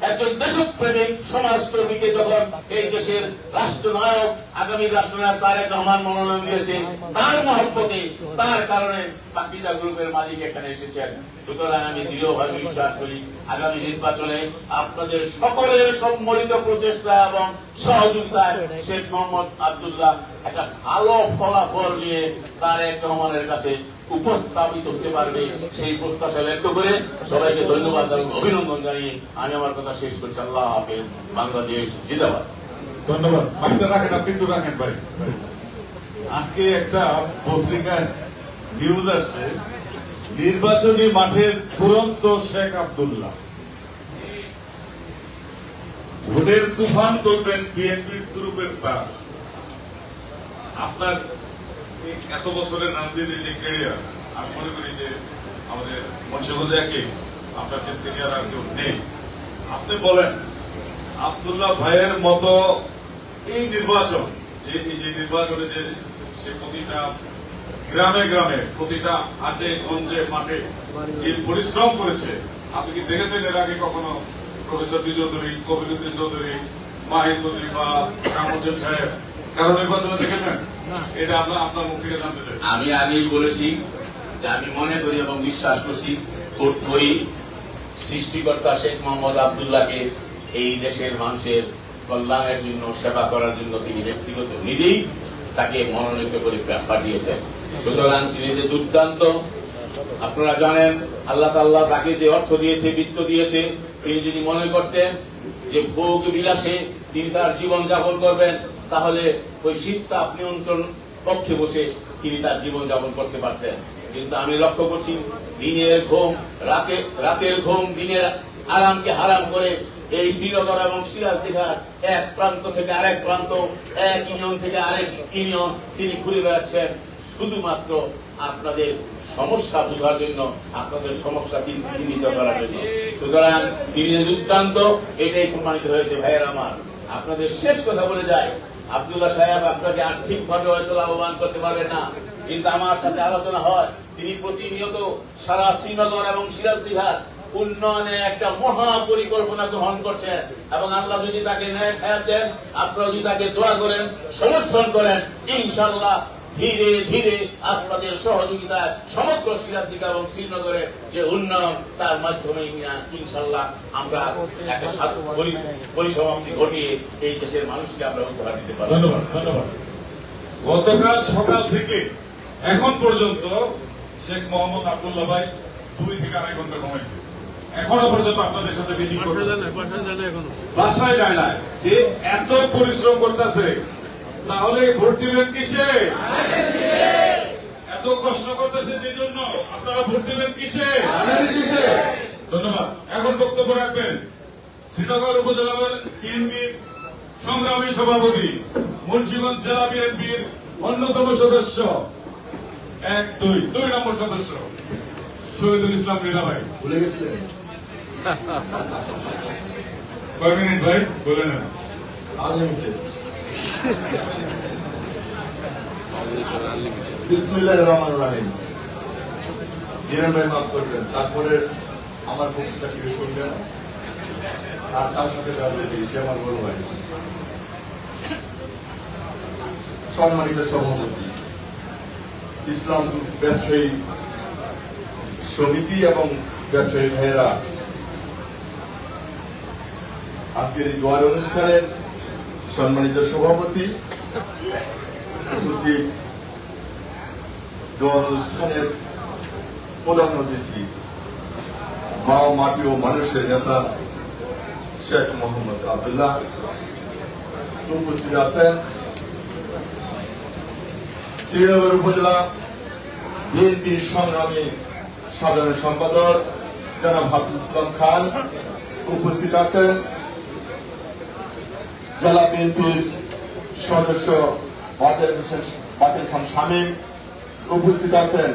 একজন দেশপ্রেমিক সমাজকর্মীকে যখন এই দেশের রাষ্ট্রনায়ক, আগামী রাষ্ট্রনায়ক তারেক রহমান মনোনয়ন দিয়েছে, তার মহব্বতে, তার কারণে পাকিজা গ্রুপের মালিক এখানে এসেছেন। সুতরাং আমি দৃঢ়ভাবে বিশ্বাস করি আগামী নির্বাচনে আপনাদের সকলের সম্মিলিত প্রচেষ্টা এবং সহযোগিতায় শেখ মোহাম্মদ আব্দুল্লাহ একটা ভালো ফলাফল নিয়ে তারেক রহমানের কাছে উপস্থাপিত হতে পারবে, সেই প্রত্যাশা ব্যক্ত করে সবাইকে ধন্যবাদ এবং অভিনন্দন জানিয়ে আমি আমার কথা শেষ করছি। আল্লাহ হাফেজ। বাংলাদেশ জিন্দাবাদ। ধন্যবাদ। মাস্টার রাখেন, আপনি একটু রাখেন ভাই। আজকে একটা পত্রিকায় নিউজ আসছে, নির্বাচনী মাঠের দুরন্ত শেখ আব্দুল্লাহ, ভোটের তুফান তুলবেন বিএনপির তুরুপের তার। আপনার এত বছরের রাজনীতির যে ক্যারিয়ার, আমি মনে করি যে আমাদের মনসুখে আপনার যে সিনিয়র আর কেউ নেই। আপনি বলেন আব্দুল্লাহ ভাইয়ের মতো এই নির্বাচন, যে নির্বাচনে যে সে প্রতিটা গ্রামে গ্রামে, প্রতিটা হাটে গঞ্জে মাঠে যে পরিশ্রম করেছে, আপনি কি দেখেছেন এর আগে কখনো প্রফেসর বি চৌধুরী, কবিরুদ্দিন চৌধুরী, মাহি চৌধুরী বা রামচন্দ্র সাহেব কারো নির্বাচনে দেখেছেন? এটা আপনার মুখ থেকে জানতে চাই। আমি আগেই বলেছি যে আমি মনে করি এবং বিশ্বাস করছি ওই সৃষ্টিকর্তা শেখ মোহাম্মদ আব্দুল্লাহকে এই দেশের মানুষের কল্যাণের জন্য, সেবা করার জন্য তিনি ব্যক্তিগত নিজেই তাকে মনোনীত করে পাঠিয়েছেন। সুতরাং তিনি যে দুর্দান্ত, আপনারা জানেন আল্লাহ তাআলা তাকে যে অর্থ দিয়েছে, বৃত্ত দিয়েছে, তিনি যদি মনে করতেন যে ভোগ বিলাসে তিনি তার জীবন যাপন করবেন, তাহলে ওই শীততাপ নিয়ন্ত্রণ কক্ষে বসে তিনি তার জীবন যাপন করতে পারতেন। কিন্তু আমি লক্ষ্য করছি দিনের ঘুম, রাতের ঘুম, দিনের আরামকে হারাম করে এই শ্রীনগর এবং সিরাজদিঘার এক প্রান্ত থেকে আরেক প্রান্ত, এক ইউনিয়ন থেকে আরেক ইউনিয়ন তিনি ঘুরে বেড়াচ্ছেন। শুধুমাত্র আপনাদের সমস্যা বোঝার জন্য, আপনাদের সমস্যা চিহ্নিত করার জন্য। সুতরাং দিনের দুর্দান্ত এটাই প্রমাণিত হয়েছে। ভাইয়ের আমার, আপনাদের শেষ কথা বলে যায়, আব্দুল্লাহ সাহেব আপনাকে আর্থিকভাবে হয়তো লাভবান করতে পারবেন না, কিন্তু আমার সাথে আলোচনা হয়, তিনি প্রতিনিয়ত সারা শ্রীনগর এবং সিরাজ বিহার উন্নয়নে একটা মহা পরিকল্পনা গ্রহণ করছেন, এবং আল্লাহ যদি তাকে ন্যায় খায়াত দেন, আপনারা যদি তাকে দোয়া করেন, সমর্থন করেন, ইনশাআল্লাহ ধীরে ধীরে আপনাদের সহযোগিতায় সমগ্র সিরাজ বিহার এবং শ্রীনগরে যে উন্নয়ন, তার মাধ্যমে ইনশাআল্লাহ আমরা একটা পরিসমাপ্তি ঘটিয়ে এই দেশের মানুষকে আমরা উপহার দিতে পারব। ধন্যবাদ, ধন্যবাদ। গতকাল সকাল থেকে এখন পর্যন্ত শেখ মোহাম্মদ আব্দুল্লাহ ভাই 2 থেকে 2.5 ঘন্টা ঘুমাইছে। এখনো পর্যন্ত আপনাদের সাথে মিটিং করতে বাসায় যায় না, যে এত পরিশ্রম করতেছে, তাহলে ভোট দিবেন কিসে? এত কষ্ট করতেছে যে জন্য আপনারা ভোট দিবেন কিসে? ধন্যবাদ। এখন বক্তব্য রাখবেন শ্রীনগর উপজেলা বিএনপির সংগ্রামী সভাপতি, মুন্সিগঞ্জ জেলা বিএনপির অন্যতম সদস্য, 2 নম্বর সদস্য শহীদুল ইসলাম রিলা ভাই। ভুলে গেছিলেন? কয় মিনিট ভাই বলে নেন। আনলিমিটেড। বিসমিল্লাহির রহমানির রহিম। দিনের ভাই মাফ করবেন, তারপরে আমার বক্তৃতা কেউ শুনবে না, আর তার সাথে রাজনীতি, সে আমার বড় ভাই। সম্মানিত সভাপতি, ইসলাম ব্যবসায়ী সমিতি এবং ব্যবসায়ী ভাইয়েরা, আজকের এই দোয়ার অনুষ্ঠানের সম্মানিত সভাপতি, উপস্থিত দোয়ার অনুষ্ঠানের প্রধান অতিথি, মা ও মাটি ও মানুষের নেতা শেখ মোহাম্মদ আব্দুল্লাহ, উপস্থিত আছেন শ্রীনগর উপজেলা বিএনপির সংগ্রামী সাধারণ সম্পাদক জনাব হাফিজ ইসলাম খান, উপস্থিত আছেন জেলা বিএনপির সদস্য বাতেল খান শামীম, উপস্থিত আছেন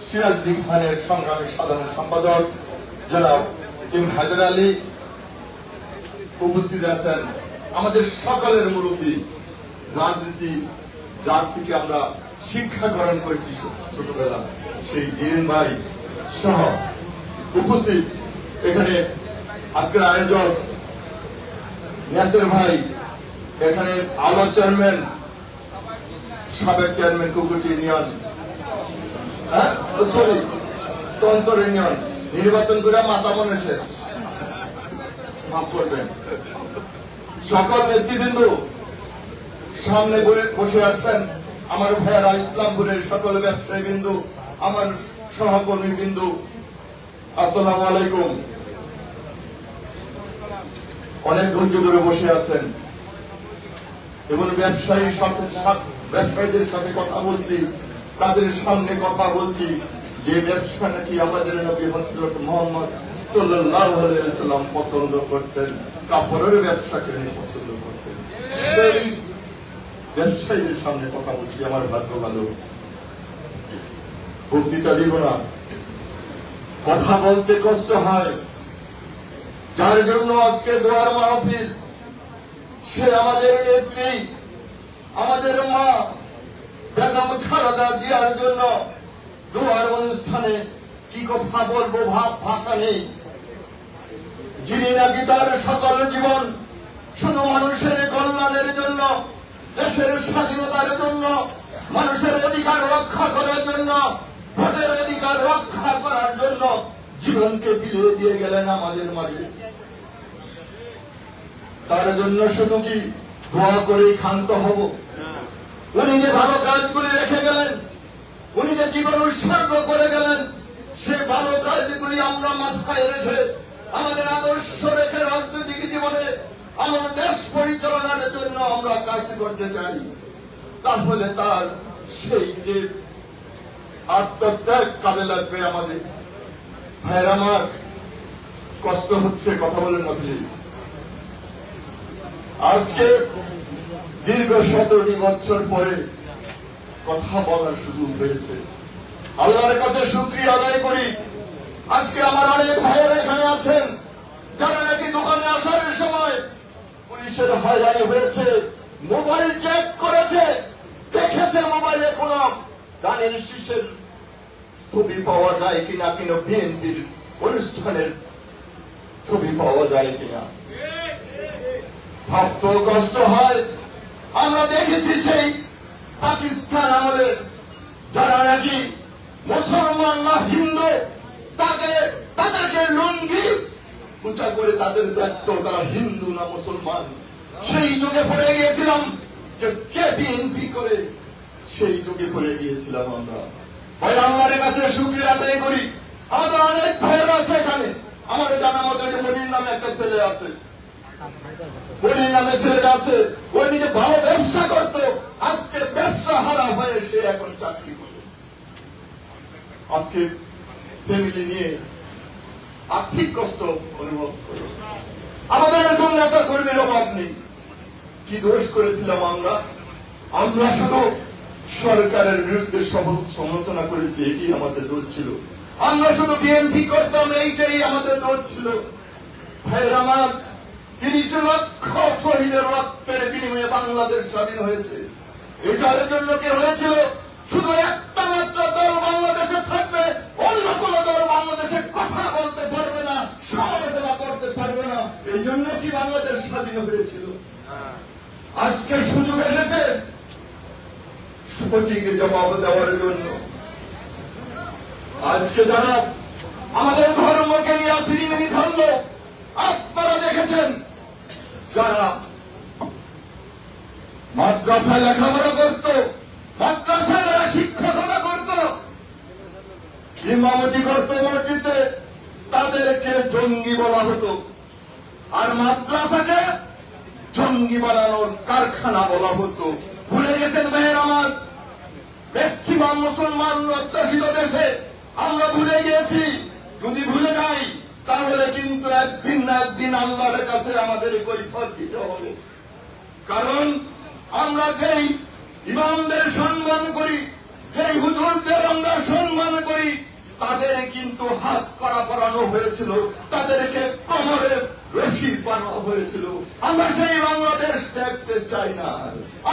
সিরাজ খানের সংগ্রামী সাধারণ সম্পাদক জনাব ইম হায়দার আলী, উপস্থিত আছেন আমাদের সকলের মুরব্বী, রাজনীতি যার থেকে আমরা শিক্ষা গ্রহণ করেছি ছোটবেলা, সেই দিন ভাই সহ উপস্থিত এখানে আজকের আয়োজক নেসের ভাই, এখানে আলো চেয়ারম্যান, সাবেক chairman কুকুটি union, sorry Tantar union, নির্বাচন করে মাথা মনে শেষ, মাফ করবেন। সকল নেতৃবৃন্দ সামনে বসে আছেন, আমার ভাইয়েরা, ইসলামপুরের সকল ব্যবসায়ী বিন্দু, আমার সহকর্মী বিন্দু, আসসালামু আলাইকুম। অনেক ধৈর্য ধরে বসে আছেন এবং ব্যবসায়ীদের সাথে কথা বলছি, তাদের সামনে কথা বলছি, যে ব্যবসা নাকি আমাদের নবী হযরত মুহাম্মদ সাল্লাল্লাহু আলাইহি ওয়াসাল্লাম পছন্দ করতেন, কাপড়ের ব্যবসাকে পছন্দ করতেন, সেই ব্যবসায়ীদের সামনে কথা বলছি। আমার ভাগ্য ভালো, বক্তৃতা দিব না, কথা বলতে কষ্ট হয়, যার জন্য আজকে দোয়ার মাহফিল, সে আমাদের নেত্রী, আমাদের মা বেগম খালেদা জিয়ার জন্য দোয়ার অনুষ্ঠানে কি কথা বলবো ভাষা নেই। যিনি নাকি তার সকল জীবন শুধু মানুষের কল্যাণের জন্য, দেশের স্বাধীনতার জন্য, মানুষের অধিকার রক্ষা করার জন্য, ভোটের অধিকার রক্ষা করার জন্য জীবনকে বিলিয়ে দিয়ে গেলেন আমাদের মাঝে। তার জন্য শুধু কি দোয়া করেই ক্ষান্ত হব? উনি যে ভালো কাজগুলি রেখে গেলেন, উনি যে জীবন উৎসর্গ করে গেলেন, সে ভালো কাজগুলি আমরা মাথায় রেখে, আমাদের আদর্শ রেখে রাজনৈতিক জীবনে আমাদের দেশ পরিচালনার জন্য আমরা কাজ করতে চাই। তাহলে তার সেই যে আত্মত্যাগ কাজে লাগবে আমাদের। ভাইয়ের আমার, কষ্ট হচ্ছে, কথা বলেন না প্লিজ। আজকে দীর্ঘ 17টি বছর পরে কথা বলার সুযোগ হয়েছে। আল্লাহর কাছে শুকরিয়া আদায় করি, আজকে আমার অনেক ভাইয়েরা এখানে আছেন যারা নাকি দোকানে আসার সময় পুলিশের হয়রানি হয়েছে, মোবাইল চেক করেছে, দেখেছে মোবাইলে কোন গানের শীষের ছবি পাওয়া যায় কিনা, কিনা বিএনপির অনুষ্ঠানের ছবি পাওয়া যায় কিনা। ভাবতে কষ্ট হয়। আমরা দেখেছি সেই পাকিস্তান আমলে যারা নাকি মুসলমান না হিন্দু, তাদেরকে লুঙ্গি উঁচা করে তাদের দেখতো তারা হিন্দু না মুসলমান। সেই যুগে পড়ে গিয়েছিলাম যে কে বিএনপি করে, সেই যুগে পড়ে গিয়েছিলাম আমরা। ভাই আল্লাহর কাছে শুকরিয়া আদায় করি, আমাদের অনেক ভাইয়েরা আছে এখানে। আমাদের জানা মতো যে মনির নামে একটা ছেলে আছে, মনির নামে ছেলেটা আছে, ওই নিজে ভালো ব্যবসা করতো, আজকে ব্যবসা হারা হয়ে সে এখন চাকরি করে, আজকে ফ্যামিলি নিয়ে আর্থিক কষ্ট অনুভব করে। আমাদের এরকম নেতা কর্মীর অভাব নেই। কি দোষ করেছিলাম আমরা? আমরা শুধু সরকারের বিরুদ্ধে সমালোচনা করেছি, এটি আমাদের দোষ ছিল। আমরা শুধু বিএনপি করতাম, এইটাই আমাদের দোষ ছিল। ভাইয়ের আমার, ৩০ লক্ষ শহীদের রক্তের বিনিময়ে বাংলাদেশ স্বাধীন হয়েছে। এটার জন্য কি হয়েছিল? শুধু একটা মাত্র দল বাংলাদেশে থাকবে, অন্য কোন দল বাংলাদেশে কথা বলতে পারবে না, সমালোচনা করতে পারবে না। এই জন্য কি বাংলাদেশ স্বাধীন হয়েছিল? আজকে সুযোগ এসেছে সঠিক জবাব দেওয়ার জন্য। আজকে যারা আমাদের ধর্মকে নিয়ে ছিনিমিনি খেললো, আপনারা দেখেছেন যারা মাদ্রাসায় লেখাপড়া করত, মাদ্রাসায় যারা শিক্ষকতা করত, ইমামতি করত মসজিদে, তাদেরকে জঙ্গি বলা হতো। আর মাদ্রাসাকে জঙ্গি বানানোর কারখানা বলা হতো। ভুলে গেছেন ভাইয়ের আমার? ম্যাক্সিমাম মুসলমান অধ্যুষিত দেশে আমরা ভুলে গিয়েছি। যদি ভুলে যাই তাহলে কিন্তু একদিন না একদিন আল্লাহর কাছে আমাদের কৈফিয়ত দিতে হবে। কারণ আমরা যেই ইমামদের সম্মান করি, যেই হুজুরদের আমরা সম্মান করি, তাদের কিন্তু হাত করা পরানো হয়েছিল, তাদেরকে কোমরে রশি বানানো হয়েছিল। আমরা সেই বাংলাদেশ দেখতে চাই না,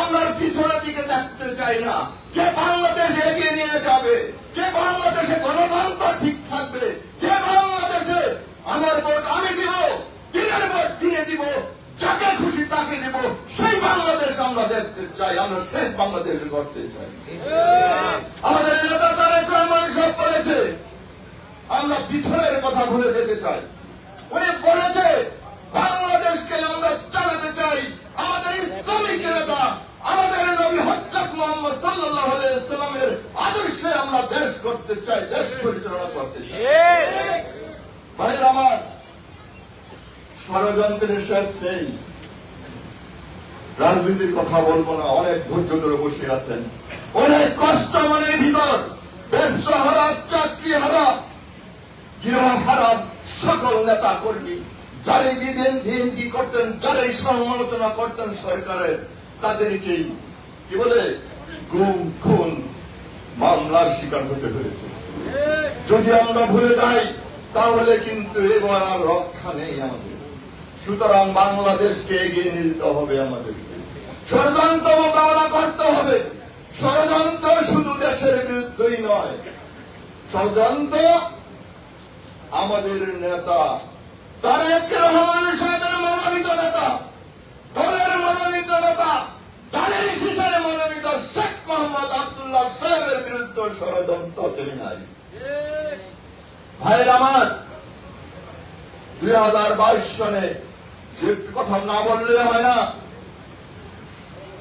আমরা পিছনের দিকে দেখতে চাই না। যে বাংলাদেশ এগিয়ে নিয়ে যাবে, যে বাংলাদেশে গণতন্ত্র ঠিক থাকবে, যে বাংলাদেশে আমার ভোট আমি দিব, দিনের ভোট দিনে দিব, যাকে খুশি তাকে দিব, সেই বাংলাদেশ আমরা দেখতে চাই। আমরা সেই বাংলাদেশ করতে চাই। আমাদের নেতা তারেক রহমান সব বলেছে, আমরা পিছনের কথা ভুলে যেতে চাই। উনি বলেছে বাংলাদেশকে আমরা চালাতে চাই আমাদের ইসলামিক নেতা, আমাদের নবী হযরত মুহাম্মদ সাল্লাল্লাহু আলাইহি ওয়াসাল্লামের আদর্শে আমরা দেশ করতে চাই, দেশ পরিচালনা করতে চাই। ভাইরা আমার, ষড়যন্ত্রের শেষ নেই। রাজনীতির কথা বলবো না, অনেক ধৈর্য ধরে বসে আছেন, অনেক কষ্ট মনের ভিতর, ব্যবসা হারা, চাকরি হারা, গৃহ হারা সকল নেতা কর্মী যারা বিএনপি করতেন, যারা সমালোচনা করতেন সরকারের, তাদেরকেই কি বলে গুম খুন মামলার শিকার হতে হয়েছে। যদি আমরা ভুলে যাই তাহলে কিন্তু এবার আর রক্ষা নেই আমাদের। সুতরাং বাংলাদেশকে এগিয়ে নিয়ে যেতে হবে আমাদেরকে, ষড়যন্ত্র মোকাবেলা করতে হবে। ষড়যন্ত্র শুধু দেশের বিরুদ্ধেই নয়, ষড়যন্ত্র আমাদের নেতা তারেক রহমান সাহেবের মনোনীত নেতা, দলের মনোনীত নেতা, দলের শীষের মনোনীত শেখ মোহাম্মদ আব্দুল্লাহ সাহেবের বিরুদ্ধে ষড়যন্ত্র তিনি নাই। ভাইয়ের আমার, 2022 সনে একটু কথা না বললে হয় না।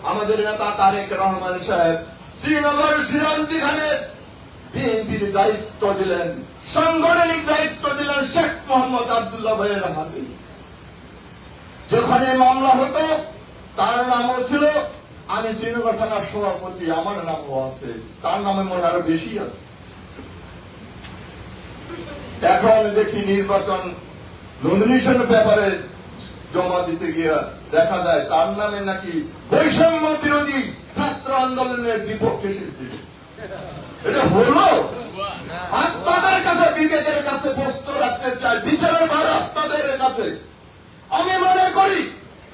আমাদের নেতা তারেক রহমান সাহেব শ্রীনগর সিরাজদিখানে বিএনপির দায়িত্ব দিলেন, সাংগঠনিক দায়িত্ব দিলেন শেখ মোহাম্মদ আব্দুল্লাহ ভাইয়ের হাতে। যেখানে মামলা হতো তার নামও ছিল, আমি শ্রীনগর থানার সভাপতি, আমার নামও আছে, তার নামে মনে আরো বেশি আছে। এখন দেখি নির্বাচন নমিনেশন ব্যাপারে জমা দিতে গিয়ে দেখা যায় তার নামে নাকি বৈষম্য বিরোধী ছাত্র আন্দোলনের বিপক্ষে এসেছিল। এটা হলো আপনাদের কাছে, বিবেকের কাছে প্রশ্ন রাখতে চাই, বিচারের ভার আপনাদের কাছে। আমি মনে করি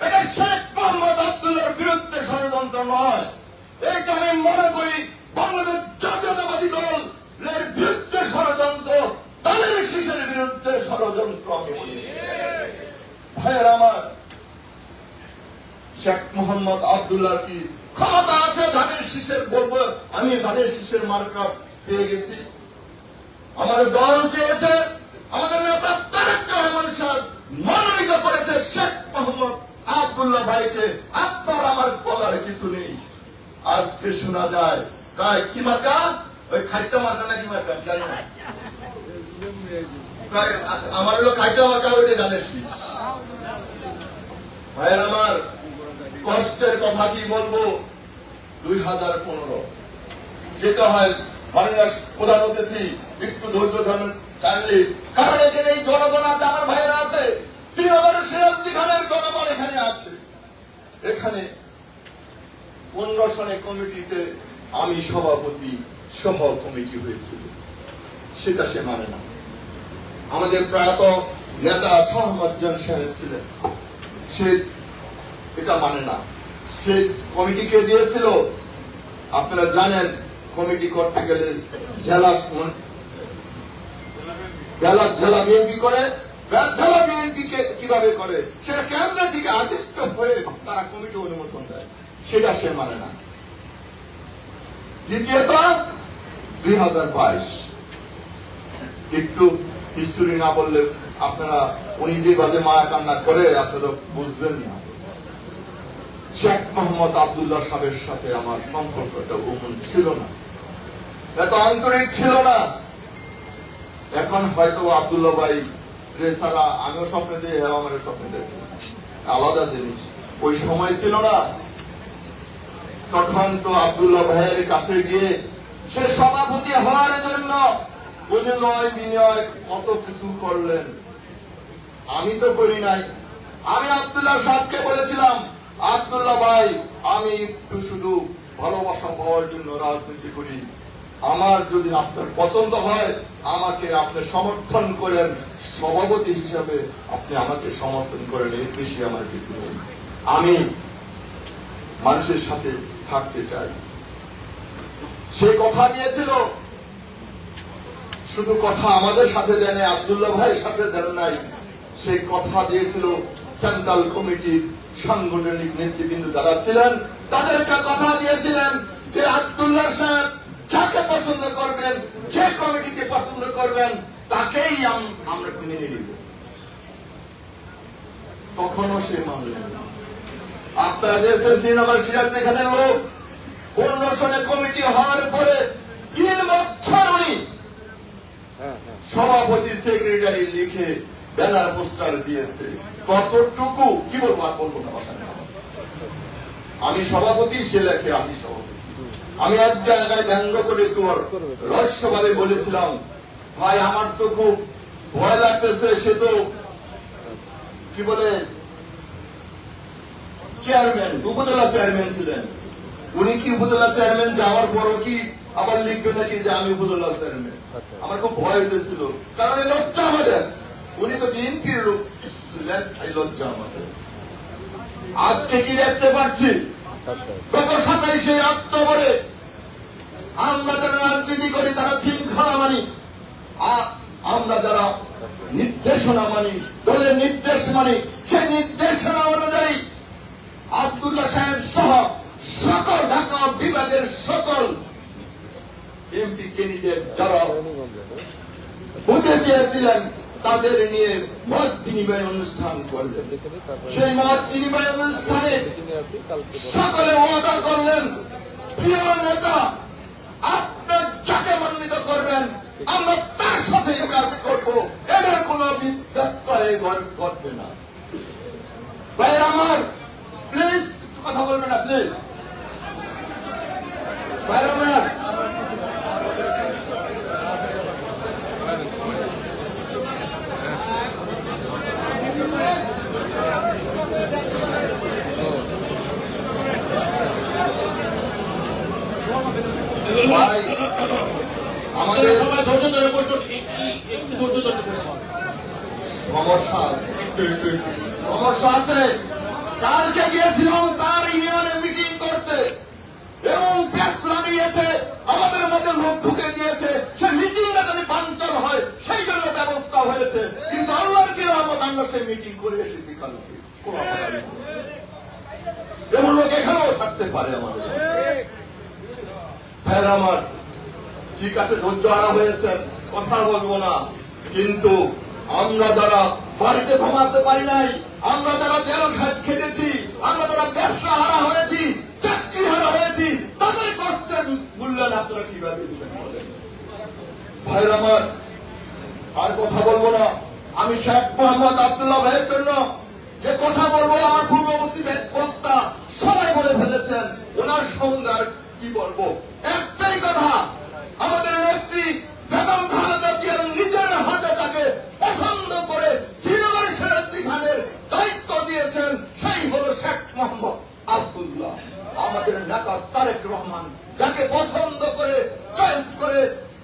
এটা শেখ মোহাম্মদ আব্দুল্লাহর বিরুদ্ধে ষড়যন্ত্র নয়, এটা আমি মনে করি বাংলাদেশ জাতীয়তাবাদী দলের বিরুদ্ধে ষড়যন্ত্র, দলের শীষের বিরুদ্ধে ষড়যন্ত্র। আমি মনে করি ভাইয়ের আমার, শেখ মোহাম্মদ আব্দুল্লাহর কি ক্ষমতা আছে ধানের শীষের? বলবো আমি ধানের শীষের মার্কা পেয়ে গেছি। আমার দল চেয়েছে, আমাদের নেতা তারেক রহমান সাহেব মনোনীত করেছে শেখ মোহাম্মদ আব্দুল্লাহ ভাইকে। আপনার আমার বলার কিছু নেই। আজকে শোনা যায় তাই কি মার্কা, ওই খাইটা মার্কা নাকি মার্কা জানি না, আমার হলো খাইটা মার্কা, ওইটা ধানের শীষ। ভাইয়ের আমার, কষ্টের কথা কি বলবো, 2015 যেতে হয় মাননীয় প্রধান অতিথি একটু ধৈর্য ধরেন কাইন্ডলি, কারণ এখানে এই জনগণ আছে, আমার ভাইয়েরা আছে, শ্রীনগরের সিরাজদি খানের জনগণ এখানে আছে। এখানে 15 সনের কমিটিতে আমি সভাপতি সহ কমিটি হয়েছিল, সেটা সে মানে না। আমাদের প্রয়াত নেতা সহমজ্জন সাহেব ছিলেন, সে এটা মানে না। সে কমিটিকে দিয়েছিল, আপনারা জানেন কমিটি করতে গেলে জেলা বিএনপি করে, জেলা বিএনপি কিভাবে করে, সেটা কেন্দ্র থেকে আদিষ্ট হয়ে তারা কমিটি অনুমোদন দেয়, সেটা সে মানে না। দ্বিতীয়ত 2022 একটু হিস্টোরি না বললে আপনারা, উনি যেভাবে মায়া কান্না করে আপনারা বুঝবেন না। শেখ মোহাম্মদ আব্দুল্লাহ সাহেবের সাথে আমার সম্পর্কটা ওমন ছিল না, এত আন্তরিক ছিল না। এখন হয়তো আব্দুল্লাহ ভাই রে ছাড়া আমিও স্বপ্নে দিয়ে, হ্যাঁ আমার স্বপ্নে দেখি, আলাদা জিনিস। ওই সময় ছিল না, তখন তো আব্দুল্লাহ ভাইয়ের কাছে গিয়ে সে সভাপতি হওয়ার জন্য বিনয় বিনয় কত কিছু করলেন, আমি তো করি নাই। আমি আব্দুল্লাহ সাহেবকে বলেছিলাম, আব্দুল্লাহ ভাই আমি একটু শুধু ভালোবাসা পাওয়ার জন্য রাজনীতি করি, আমার যদি আপনার পছন্দ হয় আমাকে আপনি সমর্থন করেন, সভাপতি হিসাবে আপনি আমাকে সমর্থন করেন, এর বেশি আমার কিছু নেই। আমি মানুষের সাথে থাকতে চাই। সে কথা দিয়েছিল, শুধু কথা আমাদের সাথে দেন, আব্দুল্লাহ ভাইয়ের সাথে দেন নাই, সে কথা দিয়েছিল সেন্ট্রাল কমিটির সাংগঠনিক নেতৃবৃন্দ যারা ছিলেন তাদেরকে কথা দিয়েছিলেন যে আব্দুল্লাহ সাহেব যাকে পছন্দ করবেন, যে কমিটিকে পছন্দ করবেন তাকেই আমরা মেনে নিব। তখনও সে মানলেন না। আপনারা দেখছেন শ্রীনগর সিরাজদি খানের লোক 15 সনে কমিটি হওয়ার পরে 3 বছর উনি সভাপতি সেক্রেটারি লিখে ব্যানার পোস্টার দিয়েছে। কতটুকু কি বলবো, আর বলবো না, আমি সভাপতি, সে লেখে আমি সভাপতি। আমি এক জায়গায় ব্যঙ্গ করে একটু রহস্যভাবে বলেছিলাম, ভাই আমার তো খুব ভয় লাগতেছে, সে তো কি বলে চেয়ারম্যান, উপজেলা চেয়ারম্যান ছিলেন, উনি কি উপজেলা চেয়ারম্যান যাওয়ার পরও কি আবার লিখবে নাকি যে আমি উপজেলা চেয়ারম্যান? আমার খুব ভয় হয়েছিল, কারণ এই লজ্জা আমাদের, উনি তো বিএনপির লোক ছিলেন, এই লজ্জা আমাদের। আজকে কি দেখতে পাচ্ছি, গত 27শে অক্টোবরে আমরা যারা রাজনীতি করি তারা শৃঙ্খলা মানি, আমরা যারা নির্দেশনা মানি, দলের নির্দেশ মানি, সেই নির্দেশনা অনুযায়ী আব্দুল্লাহ সাহেব সহ সকল ঢাকা বিভাগের সকল এমপি ক্যান্ডিডেট যারা হতে চেয়েছিলেন তাদের নিয়ে মত বিনিময় অনুষ্ঠান করলেন। সেই মত বিনিময় অনুষ্ঠানে সকলে ওয়াদা করলেন, প্রিয় নেতা আপনার যাকে মনোনীত করবেন আমরা তার সাথে কাজ করবো, এদের কোন ব্যত্যয় ঘটবে না। ভাইয়ের আমার, প্লিজ কথা বলবেন না, প্লিজ ভাইয়ের আমার। ভাই আমাদের সবাই ধৈর্য ধরে বসুন, একটু ধৈর্য ধরে বসুন। সমস্যা আছে, সমস্যা আছে। কালকে গিয়েছিলাম তার ইউনিয়নে মিটিং করতে এবং পেছলা নিয়েছে, আমাদের মধ্যে লোক ঢুকে দিয়েছে, সে মিটিংটা যদি বানচাল হয় সেই জন্য ব্যবস্থা হয়েছে, কিন্তু আল্লাহর কি রহমত আমরা সেই মিটিং করে এসেছি কালকে। কোনো অপরাধ নেই। এমন লোক এখানেও থাকতে পারে আমাদের ভাইয়েরা আমার। ঠিক আছে, ধৈর্য হারা হয়েছেন, কথা বলবো না, কিন্তু আমরা যারা বাড়িতে ঘুমাতে পারি নাই, আমরা যারা জেল খেটেছি, আমরা যারা ব্যবসা হারা হয়েছি, চাকরি হারা হয়েছি, তাদের কষ্টের মূল্যায়ন আপনারা কিভাবে দিবেন বলেন? ভাইয়ের আমার, আর কথা বলবো না। আমি শেখ মোহাম্মদ আব্দুল্লাহ ভাইয়ের জন্য যে কথা বলবো, আমার পূর্ববর্তী বক্তা সবাই বলে ফেলেছেন, ওনার সঙ্গে আর কি বলবো। একটাই কথা, আমাদের নেত্রী বেগম খালেদা জিয়ার নিজের হাতে তাকে পছন্দ করে শ্রীনগর শেরাদ্দি খানের দায়িত্ব দিয়েছেন, সেই হলো শেখ মোহাম্মদ আব্দুল্লাহ। আমাদের নেতা তারেক রহমান যাকে পছন্দ করে চয়েস করে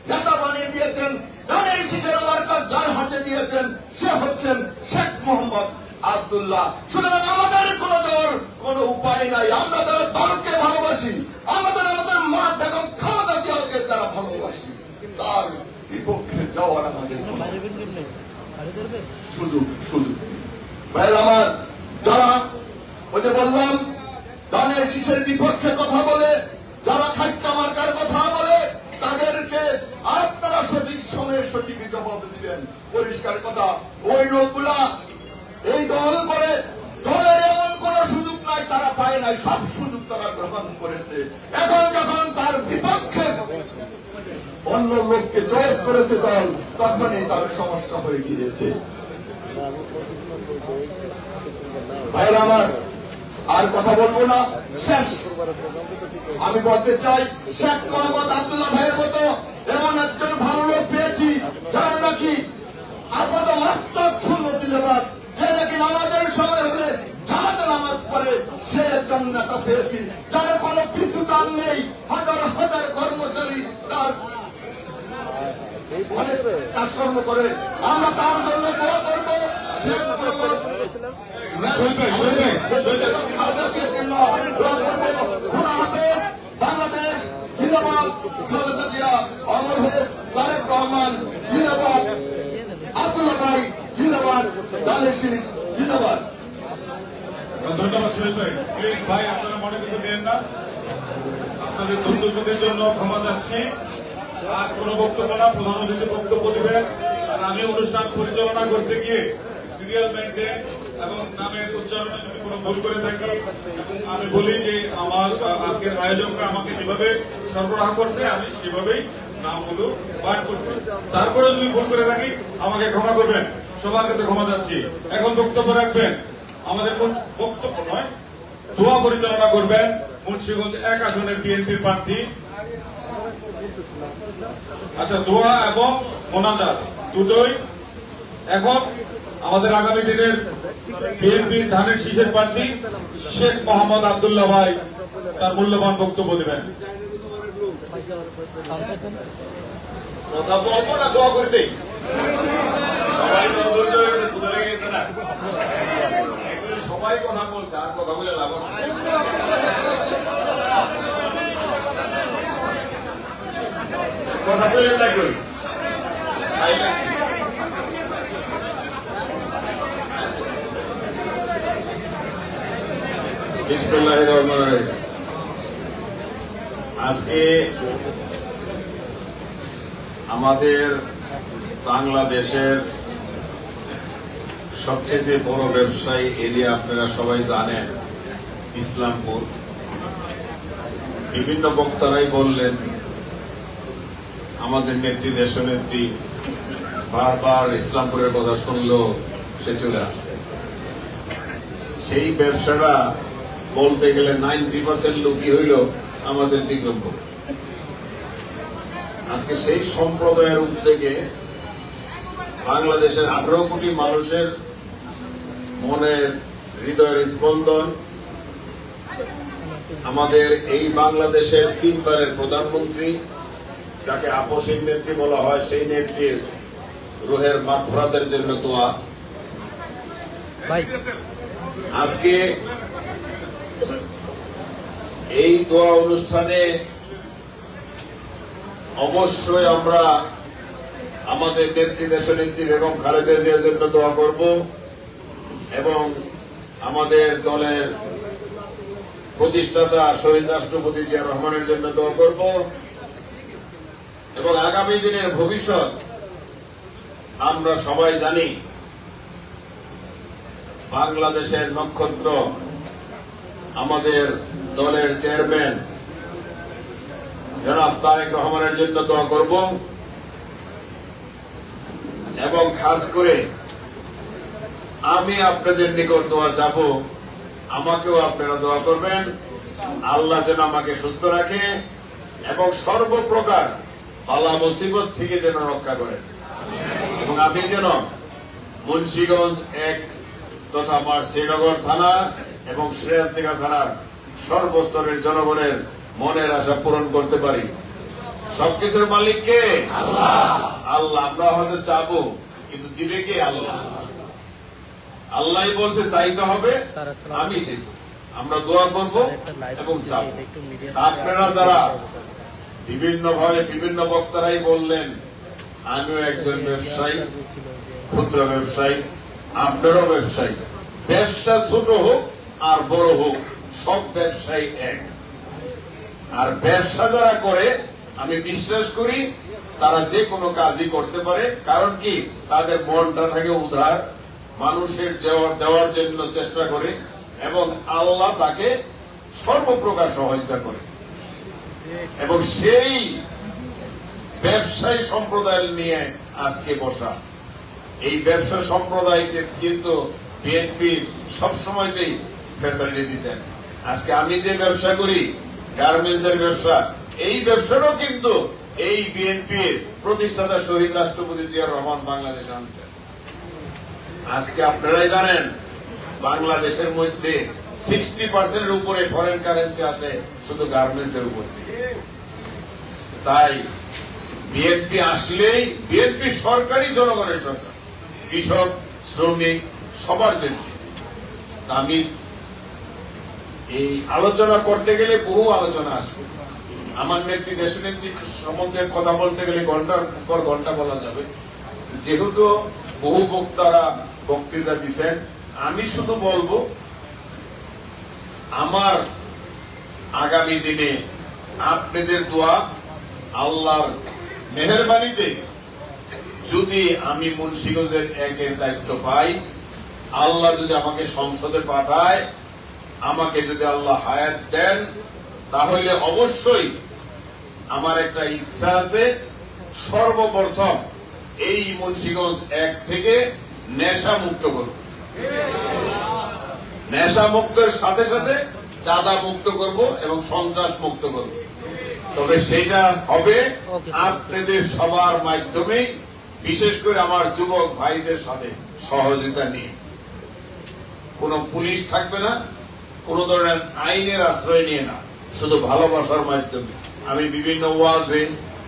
নেতা বানিয়ে দিয়েছেন, ধানের শীষের মার্কা যার হাতে দিয়েছেন, সে হচ্ছেন শেখ মোহাম্মদ আব্দুল্লাহ। সুতরাং আমাদের কোন দল, কোন উপায় নাই। আমরা যারা দলকে ভালোবাসি, আমাদের মা বেগম খালেদা জিয়াকে যারা ভালোবাসি, তার বিপক্ষে যাওয়ার আমাদের সুযোগ ভাইয়ের আমার। যারা ওই যে বললাম ধানের শীষের বিপক্ষে কথা বলে, যারা খাদ্য মার্কার কথা বলে, তাদেরকে আপনারা সঠিক সময়ে সঠিক জবাব দিবেন। পরিষ্কার কথা, ওই লোকগুলা এই দল করে, দলের এমন কোন সুযোগ নাই তারা পায় নাই, সব সুযোগ তারা গ্রহণ করেছে। এখন যখন তার বিপক্ষে অন্য লোককে চয়েস করেছে দল, তখনই তার সমস্যা হয়ে গিয়েছে। ভাইয়ের আমার, আর কথা বলবো না, শেষ আমি বলতে চাই, শেখ মোহাম্মদ আব্দুল্লাহ ভাইয়ের মতো এমন একজন ভালো লোক পেয়েছি, যার নাকি আপাত মাস্তাক সুন্নতি নামাজ, যে নাকি নামাজের সময় হলে জামাতে নামাজ পড়ে, সে একজন নেতা পেয়েছি, যার কোনো পিছু টান নেই। হাজার হাজার কর্মচারী তার অনেক কাজকর্ম করে, আমরা তার জন্য দোয়া করবো। শেখ মোহাম্মদ বাংলাদেশ জিন্দাবাদ, খালেদা জিয়া অমর হোক, তারেক রহমান জিন্দাবাদ, আব্দুল্লাহ ভাই জিন্দাবাদ, ধানের শীষ জিন্দাবাদ। ধন্যবাদ শহীদ ভাই। প্লিজ ভাই, আপনারা মনে কিছু নেন না, আপনাদের ধৈর্যের জন্য ক্ষমা চাচ্ছি। আর কোন বক্তব্য না, প্রধান অতিথি বক্তব্য দিবেন। আর আমি অনুষ্ঠান পরিচালনা করতে গিয়ে সিরিয়াল মেনটেন এবং নামের উচ্চারণে যদি কোনো ভুল করে থাকি, আমি বলি যে আমার আজকের আয়োজকরা আমাকে যেভাবে সরবরাহ করছে আমি সেভাবেই নামগুলো পাঠ করছি। তারপরে যদি ভুল করে থাকি আমাকে ক্ষমা করবেন, সবার কাছে ক্ষমা চাচ্ছি। এখন বক্তব্য রাখবেন, আমাদের বক্তব্য নয়, দোয়া পরিচালনা করবেন মুন্সিগঞ্জ 1 আসনের বিএনপির প্রার্থী। আচ্ছা, দোয়া এবং মোনাজাত দুটোই। এখন আমাদের আগামী দিনের বিএনপির ধানের শীষের প্রার্থী শেখ মোহাম্মদ আব্দুল্লাহ ভাই তার মূল্যবান বক্তব্য দেবেন। কথা বলবো না, দোয়া করে দেই। সবাই নজর হয়েছে, বুঝে গেছে না, সবাই কথা বলছে, আর কথা বলে লাভ আছে? কথা বলে না করি বিসমিল্লাহির রহমানির রহিম। আজকে আমাদের বাংলাদেশের সবচেয়ে বড় ব্যবসায়ী এরিয়া আপনারা সবাই জানেন, ইসলামপুর। বিভিন্ন বক্তারাই বললেন, আমাদের নেত্রী, দেশনেত্রী বারবার ইসলামপুরের কথা শুনলেও সে চলে আসবে। সেই ব্যবসাটা বলতে গেলে 90% লোকই হইল আমাদের বিক্রমপুর। আজকে সেই সম্প্রদায়ের উদ্যোগে বাংলাদেশের 18 কোটি মানুষের মনের হৃদয়ের স্পন্দন, আমাদের এই বাংলাদেশের 3বারের প্রধানমন্ত্রী যাকে আপসীন নেত্রী বলা হয়, সেই নেত্রীর রুহের মাগফিরাতের জন্য দোয়া। আজকে এই দোয়া অনুষ্ঠানে অবশ্যই আমরা আমাদের নেত্রী দেশনেত্রী বেগম খালেদা জিয়ার জন্য দোয়া করব এবং আমাদের দলের প্রতিষ্ঠাতা শহীদ রাষ্ট্রপতি জিয়া রহমানের জন্য দোয়া করব এবং আগামী দিনের ভবিষ্যৎ আমরা সবাই জানি বাংলাদেশের নক্ষত্র আমাদের দলের চেয়ারম্যান জনাব তারেক রহমানের জন্য দোয়া করব এবং খাস করে আমি আপনাদের নিকট দোয়া চাবো, আমাকেও আপনারা দোয়া করবেন আল্লাহ যেন আমাকে সুস্থ রাখে এবং সর্বপ্রকার বালা মুসিবত থেকে যেন রক্ষা করেন এবং আমি যেন মুন্সিগঞ্জ 1 তথা আমার শ্রীনগর থানা এবং সিরাজদিঘা থানার সর্বস্তরের জনগণের মনের আশা পূরণ করতে পারি। সবকিছুর মালিক কে? আল্লাহ। আমরা হয়তো চাবো, কিন্তু দিবে কে? আল্লাহ। আল্লাহ বলছে চাইতে হবে, আমি দেব। আমরা দোয়া করবো এবং চাবো। আপনারা যারা বিভিন্ন ভাবে বিভিন্ন বক্তারাই বললেন, আমিও একজন ব্যবসায়ী, ক্ষুদ্র ব্যবসায়ী, আপনারও ব্যবসায়ী। ব্যবসা ছোট হোক আর বড় হোক, সব ব্যবসায়ী এক। আর ব্যবসা যারা করে আমি বিশ্বাস করি তারা যে কোনো কাজই করতে পারে, কারণ কি তাদের মনটা থাকে উদার, মানুষের দেওয়ার জন্য চেষ্টা করে এবং আল্লাহ তাকে সর্বপ্রকার সহযোগিতা করে এবং সেই ব্যবসায়ী সম্প্রদায় নিয়ে আজকে বসা। এই ব্যবসা সম্প্রদায়কে কিন্তু বিএনপি সবসময়তেই ফ্যাসিলিটি দিতেন। আজকে আমি যে ব্যবসা করি গার্মেন্টস এর ব্যবসা, এই ব্যবসাটাও কিন্তু এই বিএনপির প্রতিষ্ঠাতা শহীদ রাষ্ট্রপতি জিয়া রহমান বাংলাদেশে আনছেন। আজকে আপনারাই জানেন বাংলাদেশের মধ্যে 60% উপরে ফরেন কারেন্সি আসে শুধু গার্মেন্টস এর উপর থেকে। তাই বিএনপি আসলেই বিএনপি সরকারি জনগণের সরকার, কৃষক শ্রমিক সবার জন্য। আমি এই আলোচনা করতে গেলে বহু আলোচনা আসবে। আমার নেত্রী দেশনেত্রী সম্বন্ধে কথা বলতে গেলে ঘন্টার পর ঘন্টা বলা যাবে, যেহেতু বহু বক্তারা বক্তৃতা দিচ্ছেন। আমি শুধু বলবো আমার আগামী দিনে আপনাদের দোয়া, আল্লাহর মেহেরবানিতে যদি আমি মুন্সিগঞ্জের 1-এর দায়িত্ব পাই, আল্লাহ যদি আমাকে সংসদে পাঠায়, আমাকে যদি আল্লাহ হায়াত দেন, তাহলে অবশ্যই আমার একটা ইচ্ছা আছে সর্বপ্রথম এই মুন্সিগঞ্জ 1 থেকে নেশা মুক্ত করব। নেশা মুক্তের সাথে সাথে চাঁদা মুক্ত করব এবং সন্ত্রাস মুক্ত করব। তবে সেইটা হবে আপনাদের সবার মাধ্যমে, বিশেষ করে আমার যুবক ভাইদের সাথে সহযোগিতা নিয়ে। কোন পুলিশ থাকবে না, কোন ধরনের আইনের আশ্রয় নিয়ে না, শুধু ভালোবাসার মাধ্যমে। আমি বিভিন্ন ওয়াজে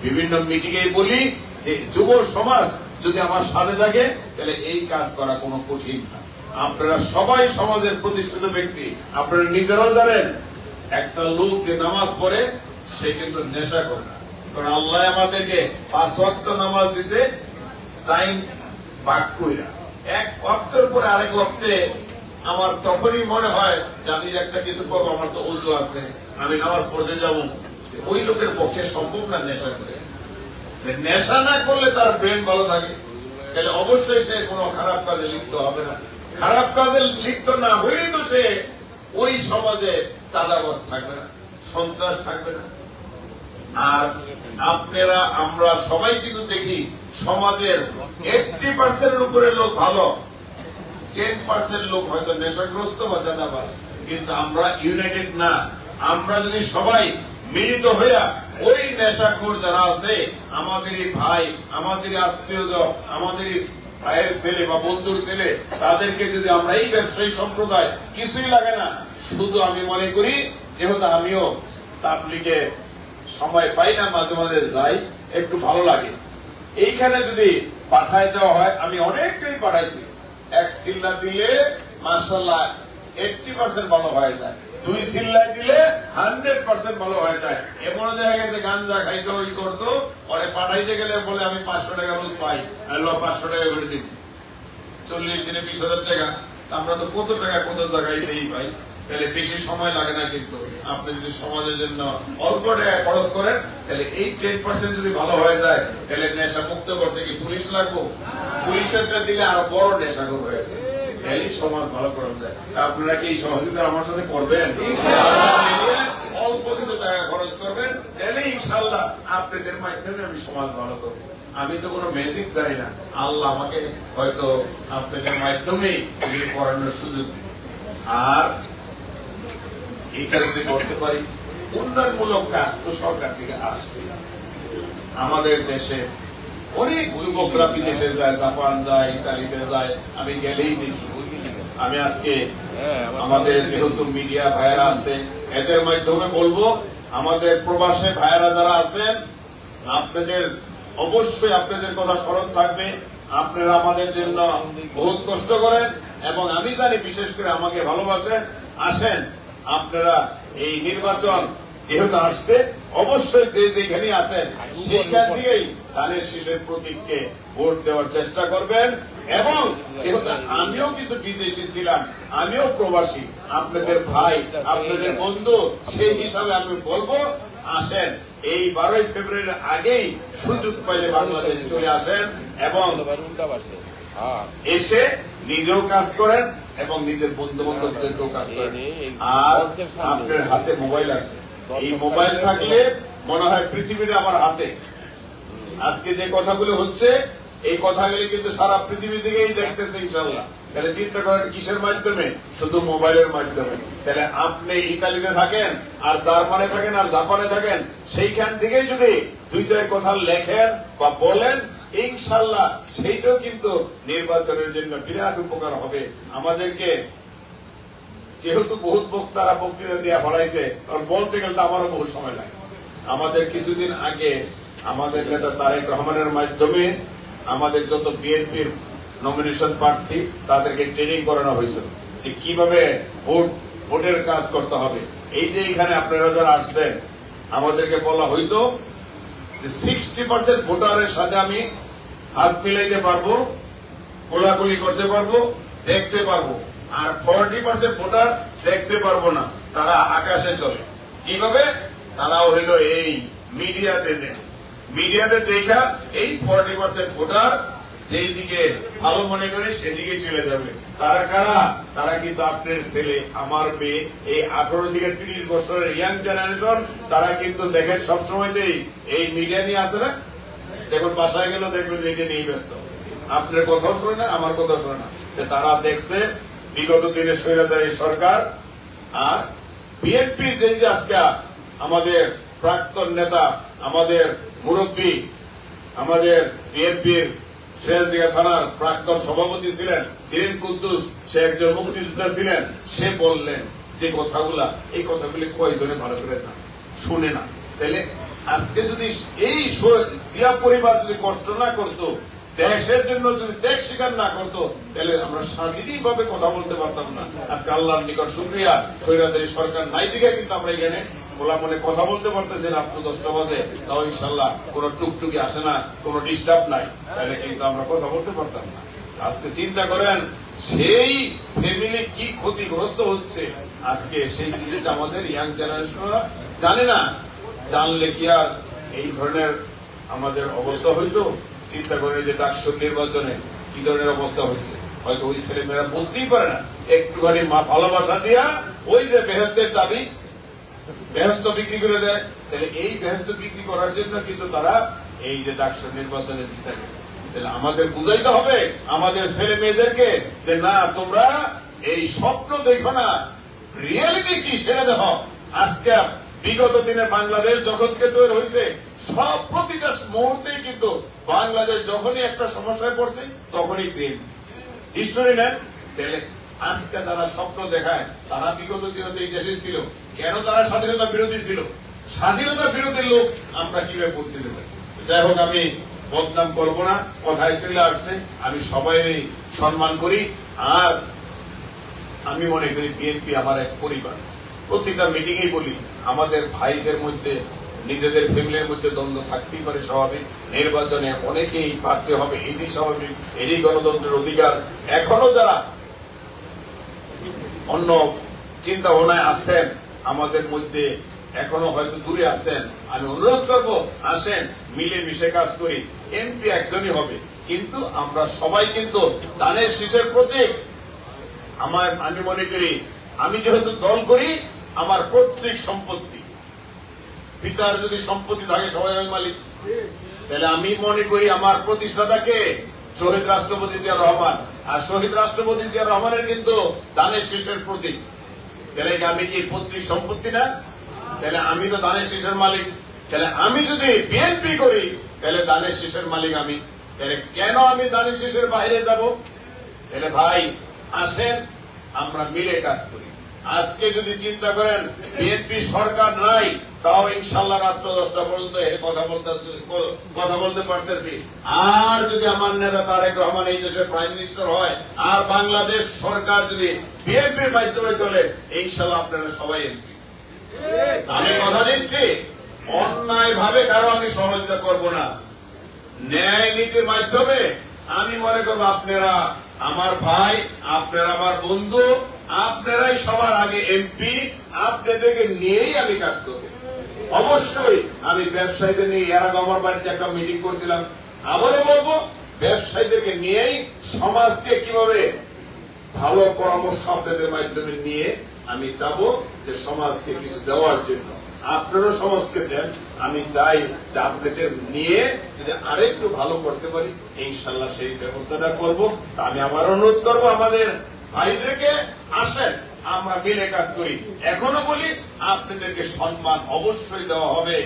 বিভিন্ন মিটিংয়ে বলি যে যুব সমাজ যদি আমার সাথে থাকে তাহলে এই কাজ করা কোনো কঠিন না। আপনারা সবাই সমাজের প্রতিষ্ঠিত ব্যক্তি, আপনারা নিজেরাও জানেন একটা লোক যে নামাজ পড়ে সে কিন্তু নেশা করে না, কারণ আল্লাহ আমাদেরকে 5 ওয়াক্ত নামাজ দিছে টাইম ভাগ কইরা। এক ওয়াক্তের পরে আরেক ওয়াক্তে আমার তখনই মনে হয় যে আমি একটা কিছু করবো, আমার তো ওযু আছে, আমি নামাজ পড়তে যাব। ওই লোকের পক্ষে সম্ভব না নেশা করে। নেশা না করলে তার ব্রেন ভালো থাকে, তাহলে অবশ্যই সে কোনো খারাপ কাজে লিপ্ত হবে না। খারাপ কাজে লিপ্ত না হলেই তো সে ওই সমাজে চাঁদাবাজ থাকবে না, সন্ত্রাস থাকবে না। আর আপনারা আমরা সবাই কিন্তু দেখি সমাজের 80% উপরে লোক ভালো, 10% লোক হয়তো নেশাগ্রস্ত বা চাঁদাবাজ, কিন্তু আমরা ইউনাইটেড না। আমরা যদি সবাই মিলিত হইয়া ওই নেশাখোর যারা আছে, আমাদেরই ভাই, আমাদেরই আত্মীয়, আমাদেরই ভাইয়ের ছেলে বা বন্ধুর ছেলে, তাদেরকে যদি আমরা এই ব্যবসায়ী সম্প্রদায়, কিছুই লাগে না, শুধু আমি মনে করি যেহেতু আমিও তাবলীগে সময় পাই না, মাঝে মাঝে যাই, একটু ভালো লাগে। এইখানে যদি পাঠায় দেওয়া হয়, আমি অনেকটাই পাঠাইছি, এক সিল্লা দিলে মাশাআল্লাহ 80% ভালো হয়ে যায়, 2 সিল্লাই দিলে 100% ভালো হয়ে যায়। এমনও দেখা গেছে গাঞ্জা খাইতো, ওই করতো, পরে পাঠাইতে গেলে বলে আমি 500 টাকা রোজ পাই, 500 টাকা করে দিন, 40 দিনে 20,000 টাকা। আমরা তো কত টাকা কত জায়গায় দিই পাই, তাহলে বেশি সময় লাগে না। কিন্তু আপনি যদি সমাজের জন্য অল্প টাকা খরচ করেন, তাহলে এই 10% যদি ভালো হয়ে যায়, তাহলে নেশা মুক্ত করতে কি পুলিশ লাগবো? পুলিশেরটা দিলে আরো বড় নেশাখোর হয়ে যায়, তাহলে সমাজ ভালো করা যায়। আপনারা কি এই সহযোগিতা আমার সাথে করবেন? অল্প কিছু টাকা খরচ করবেন, তাহলে ইনশাল্লাহ আপনাদের মাধ্যমে আমি সমাজ ভালো করবো। আমি তো কোনো ম্যাজিক জানি না, আল্লাহ আমাকে হয়তো আপনাদের মাধ্যমেই এগুলি করানোর সুযোগ দিন। আর এইটা যদি করতে পারি, উন্নয়নমূলক কাজ তো সরকার থেকে আসবে। আমাদের দেশে অনেক যুবকরা বিদেশে যায়, জাপান যায়, ইতালিতে যায়, আমি গেলেই দেখি। আমি আজকে আমাদের যেহেতু মিডিয়া ভাইয়েরা আছে, এদের মাধ্যমে বলবো, আমাদের প্রবাসে ভাইয়েরা যারা আছেন, আপনাদের অবশ্যই আপনাদের কথা স্মরণ থাকবে। আপনারা আমাদের জন্য বহুত কষ্ট করেন এবং আমি জানি বিশেষ করে আমাকে ভালোবাসেন। আসেন, আপনারা এই নির্বাচন যেহেতু আসছে, অবশ্যই যে যেখানে আছেন সেইখান থেকেই ধানের শীষের প্রতীককে ভোট দেওয়ার চেষ্টা করবেন। এবং যেহেতু আমিও কিন্তু বিদেশি ছিলাম, আমিও প্রবাসী, আপনাদের ভাই, আপনাদের বন্ধু, সেই হিসাবে আমি বলবো, আসেন এই 12 ফেব্রুয়ারির আগেই সুযোগ পাইলে বাংলাদেশে চলে আসেন এবং এসে নিজেও কাজ করেন এবং নিজের বন্ধু বান্ধবদেরকেও কাজ করেন। আর আপনার হাতে মোবাইল আছে, এই মোবাইল থাকলে মনে হয় পৃথিবীটা আমার হাতে। আজকে যে কথাগুলো হচ্ছে, এই কথাগুলি কিন্তু সারা পৃথিবী থেকেই দেখতেছে ইনশাল্লাহ। তাহলে চিন্তা করেন কিসের মাধ্যমে? শুধু মোবাইলের মাধ্যমে। তাহলে আপনি ইতালিতে থাকেন আর জার্মানে থাকেন আর জাপানে থাকেন, সেইখান থেকে যদি 2-4 কথা লেখেন বা বলেন, ইনশাল্লাহ সেইটাও কিন্তু নির্বাচনের জন্য বিরাট উপকার হবে। আমাদেরকে যেহেতু বহুত বক্তারা বক্তৃতা দিয়ে ফলাইছে, কারণ বলতে গেলে তো আমারও বহু সময় লাগে। আমাদের কিছুদিন আগে আমাদের নেতা তারেক রহমানের মাধ্যমে আমাদের যত বিএনপির নমিনেশন প্রার্থী তাদেরকে ট্রেনিং করানো হয়েছিল যে কিভাবে ভোটের কাজ করতে হবে। এই যে এখানে আপনারা যারা আসছেন, আমাদেরকে বলা হইতো যে 60% ভোটারের সাথে আমি হাত মিলাইতে পারবো, কোলাকুলি করতে পারবো, দেখতে পারবো, আর 40% ভোটার দেখতে পারবো না, তারা আকাশে চলে। কিভাবে? তারাও হইল এই মিডিয়াতে দেখা এই 40% ভোটার যেই দিকে ভালো মনে করে সেদিকে চলে যাবে। তারা কারা? তারা কিন্তু আপনার ছেলে, আমার মেয়ে, এই 18 থেকে 30 বছরের ইয়াং জেনারেশন। তারা কিন্তু দেখেন সবসময়তেই এই মিডিয়া নিয়ে আসে না, দেখুন বাসায় গেল দেখবেন যে এটা নিয়ে ব্যস্ত, আপনার কথাও শোনে না, আমার কথাও শোনে না। তারা দেখছে বিগত দিনে স্বৈরাচারী সরকার আর বিএনপির যে আজকে আমাদের প্রাক্তন নেতা, আমাদের মুরব্বী, আমাদের বিএনপির সিরাজদিঘা থানার প্রাক্তন সভাপতি ছিলেন ধীরেন কুদ্দুস, সে একজন মুক্তিযোদ্ধা ছিলেন। সে বললেন যে কথাগুলা, এই কথাগুলি কয়জনে ভালো করে শুনে না। তাহলে আজকে যদি এই জিয়া পরিবার যদি কষ্ট না করতো, দেশের জন্য যদি ত্যাগ স্বীকার না করতো, তাহলে আমরা স্বাধীন ভাবে কথা বলতে পারতাম না। আজকে আল্লাহর নিকট শুকরিয়া, স্বৈরাচারী সরকার নাই দিকে কিন্তু আমরা এখানে খোলা মনে কথা বলতে পারতেছি। রাত্র 10টা বাজে, তাও ইনশাল্লাহ কোনো টুকটুকি আসে না, কোনো ডিস্টার্ব নাই, তাহলে কিন্তু আমরা কথা বলতে পারতাম না। আজকে চিন্তা করেন সেই ফ্যামিলি কি ক্ষতিগ্রস্ত হচ্ছে। আজকে সেই জিনিসটা আমাদের ইয়াং জেনারেশনরা জানে না। জানলে কি আর এই ধরনের আমাদের অবস্থা হইতো? চিন্তা করে যে ডাকসু নির্বাচনে কি ধরনের অবস্থা হয়েছে, হয়তো ওই ছেলে মেয়েরা বুঝতেই পারে না। একটুখানি ভালোবাসা দিয়া ওই যে বেহেশতের চাবি, বেহেশত বিক্রি করে দেয়। তাহলে এই বেহেশত বিক্রি করার জন্য কিন্তু তারা এই যে ডাকসু নির্বাচনে জিতে গেছে। তাহলে আমাদের বুঝাইতে হবে আমাদের ছেলে মেয়েদেরকে যে না, তোমরা এই স্বপ্ন দেখো না, রিয়েলিটি কি সেটা দেখো। আজকে বিগত দিনে বাংলাদেশ যখন তৈরি হয়েছে, সব প্রতিটা মুহূর্তে কিন্তু বাংলাদেশ যখনই একটা সমস্যায় পড়ছে তখনই ক্রিম হিস্টোরি নেন। তাহলে আজকে যারা স্বপ্ন দেখায়, তারা বিগত দিনে এই দেশে ছিল কেন? তারা স্বাধীনতা বিরোধী ছিল। স্বাধীনতা বিরোধী লোক আমরা কিভাবে ভোট দিতে পারি? যাই হোক, আমি বদনাম করবো না, কথায় চলে আসছে। আমি সবাই সম্মান করি, আর আমি মনে করি বিএনপি আমার এক পরিবার। প্রতিটা মিটিংয়ে বলি, আমাদের ভাইদের মধ্যে, নিজেদের ফ্যামিলির মধ্যে দ্বন্দ্ব থাকতেই পারে, স্বাভাবিক। নির্বাচনে অনেকেই প্রার্থী হবে, এটি স্বাভাবিক, এটি গণতন্ত্রের অধিকার। এখনো যারা অন্য চিন্তা ভাবনায় আছেন, আমাদের মধ্যে এখনো হয়তো দূরে আছেন, আমি অনুরোধ করব, আসেন মিলে মিশে কাজ করি। এমপি একজনই হবে, কিন্তু আমরা সবাই কিন্তু ধানের শীষের প্রতীক। আমি মনে করি, আমি যেহেতু দল করি, আমার প্রত্যেক সম্পত্তি, পিতার যদি সম্পত্তি থাকে সবাই আমি মালিক, তাহলে আমি মনে করি আমার প্রতিষ্ঠাতাকে শহীদ রাষ্ট্রপতি জিয়া রহমান, আর শহীদ রাষ্ট্রপতি জিয়া রহমানের কিন্তু ধানের শীষের প্রতীক। তাহলে আমি কি পৈতৃক সম্পত্তি না? তাহলে আমি তো ধানের শীষের মালিক। তাহলে আমি যদি বিএনপি করি, তাহলে ধানের শীষের মালিক আমি। তাহলে কেন আমি ধানের শীষের বাইরে যাব? তাহলে ভাই আসেন আমরা মিলে কাজ করি। আজকে যদি চিন্তা করেন বিএনপি সরকার নাই, তাও ইনশাল্লাহ রাত্র 10টা পর্যন্ত কথা বলতে পারতেছি। আর যদি আমার নেতা তারেক রহমান এই দেশের প্রাইম মিনিস্টার হয়, আর বাংলাদেশ সরকার যদি বিএনপির মাধ্যমে চলে, ইনশাল্লাহ আপনারা সবাই এমপি। আমি কথা দিচ্ছি, অন্যায় ভাবে কারো আমি সহযোগিতা করব না। ন্যায় নীতির মাধ্যমে আমি মনে করবো আপনারা আমার ভাই, আপনারা আমার বন্ধু, আপনারাই সবার আগে এমপি। আপনাদেরকে নিয়েই আমি কাজ করব। অবশ্যই আমি ব্যবসায়ীদের নিয়ে, এর আগে আমার বাড়িতে একটা মিটিং করছিলাম, আবারও বলবো, ব্যবসায়ীদেরকে নিয়েই সমাজকে কিভাবে ভালো পরামর্শ আপনাদের মাধ্যমে নিয়ে আমি চাবো যে সমাজকে কিছু দেওয়ার জন্য। আপনারও সমাজকে দেন, আমি চাই যে আপনাদের নিয়ে যদি আরেকটু ভালো করতে পারি, ইনশাল্লাহ সেই ব্যবস্থাটা করব। তা আমি আবার অনুরোধ করবো আমাদের ভাইদেরকে, আসেন আমরা মিলে কাজ করি। এখনো বলি, আপনাদেরকে সম্মান অবশ্যই দেওয়া হবে।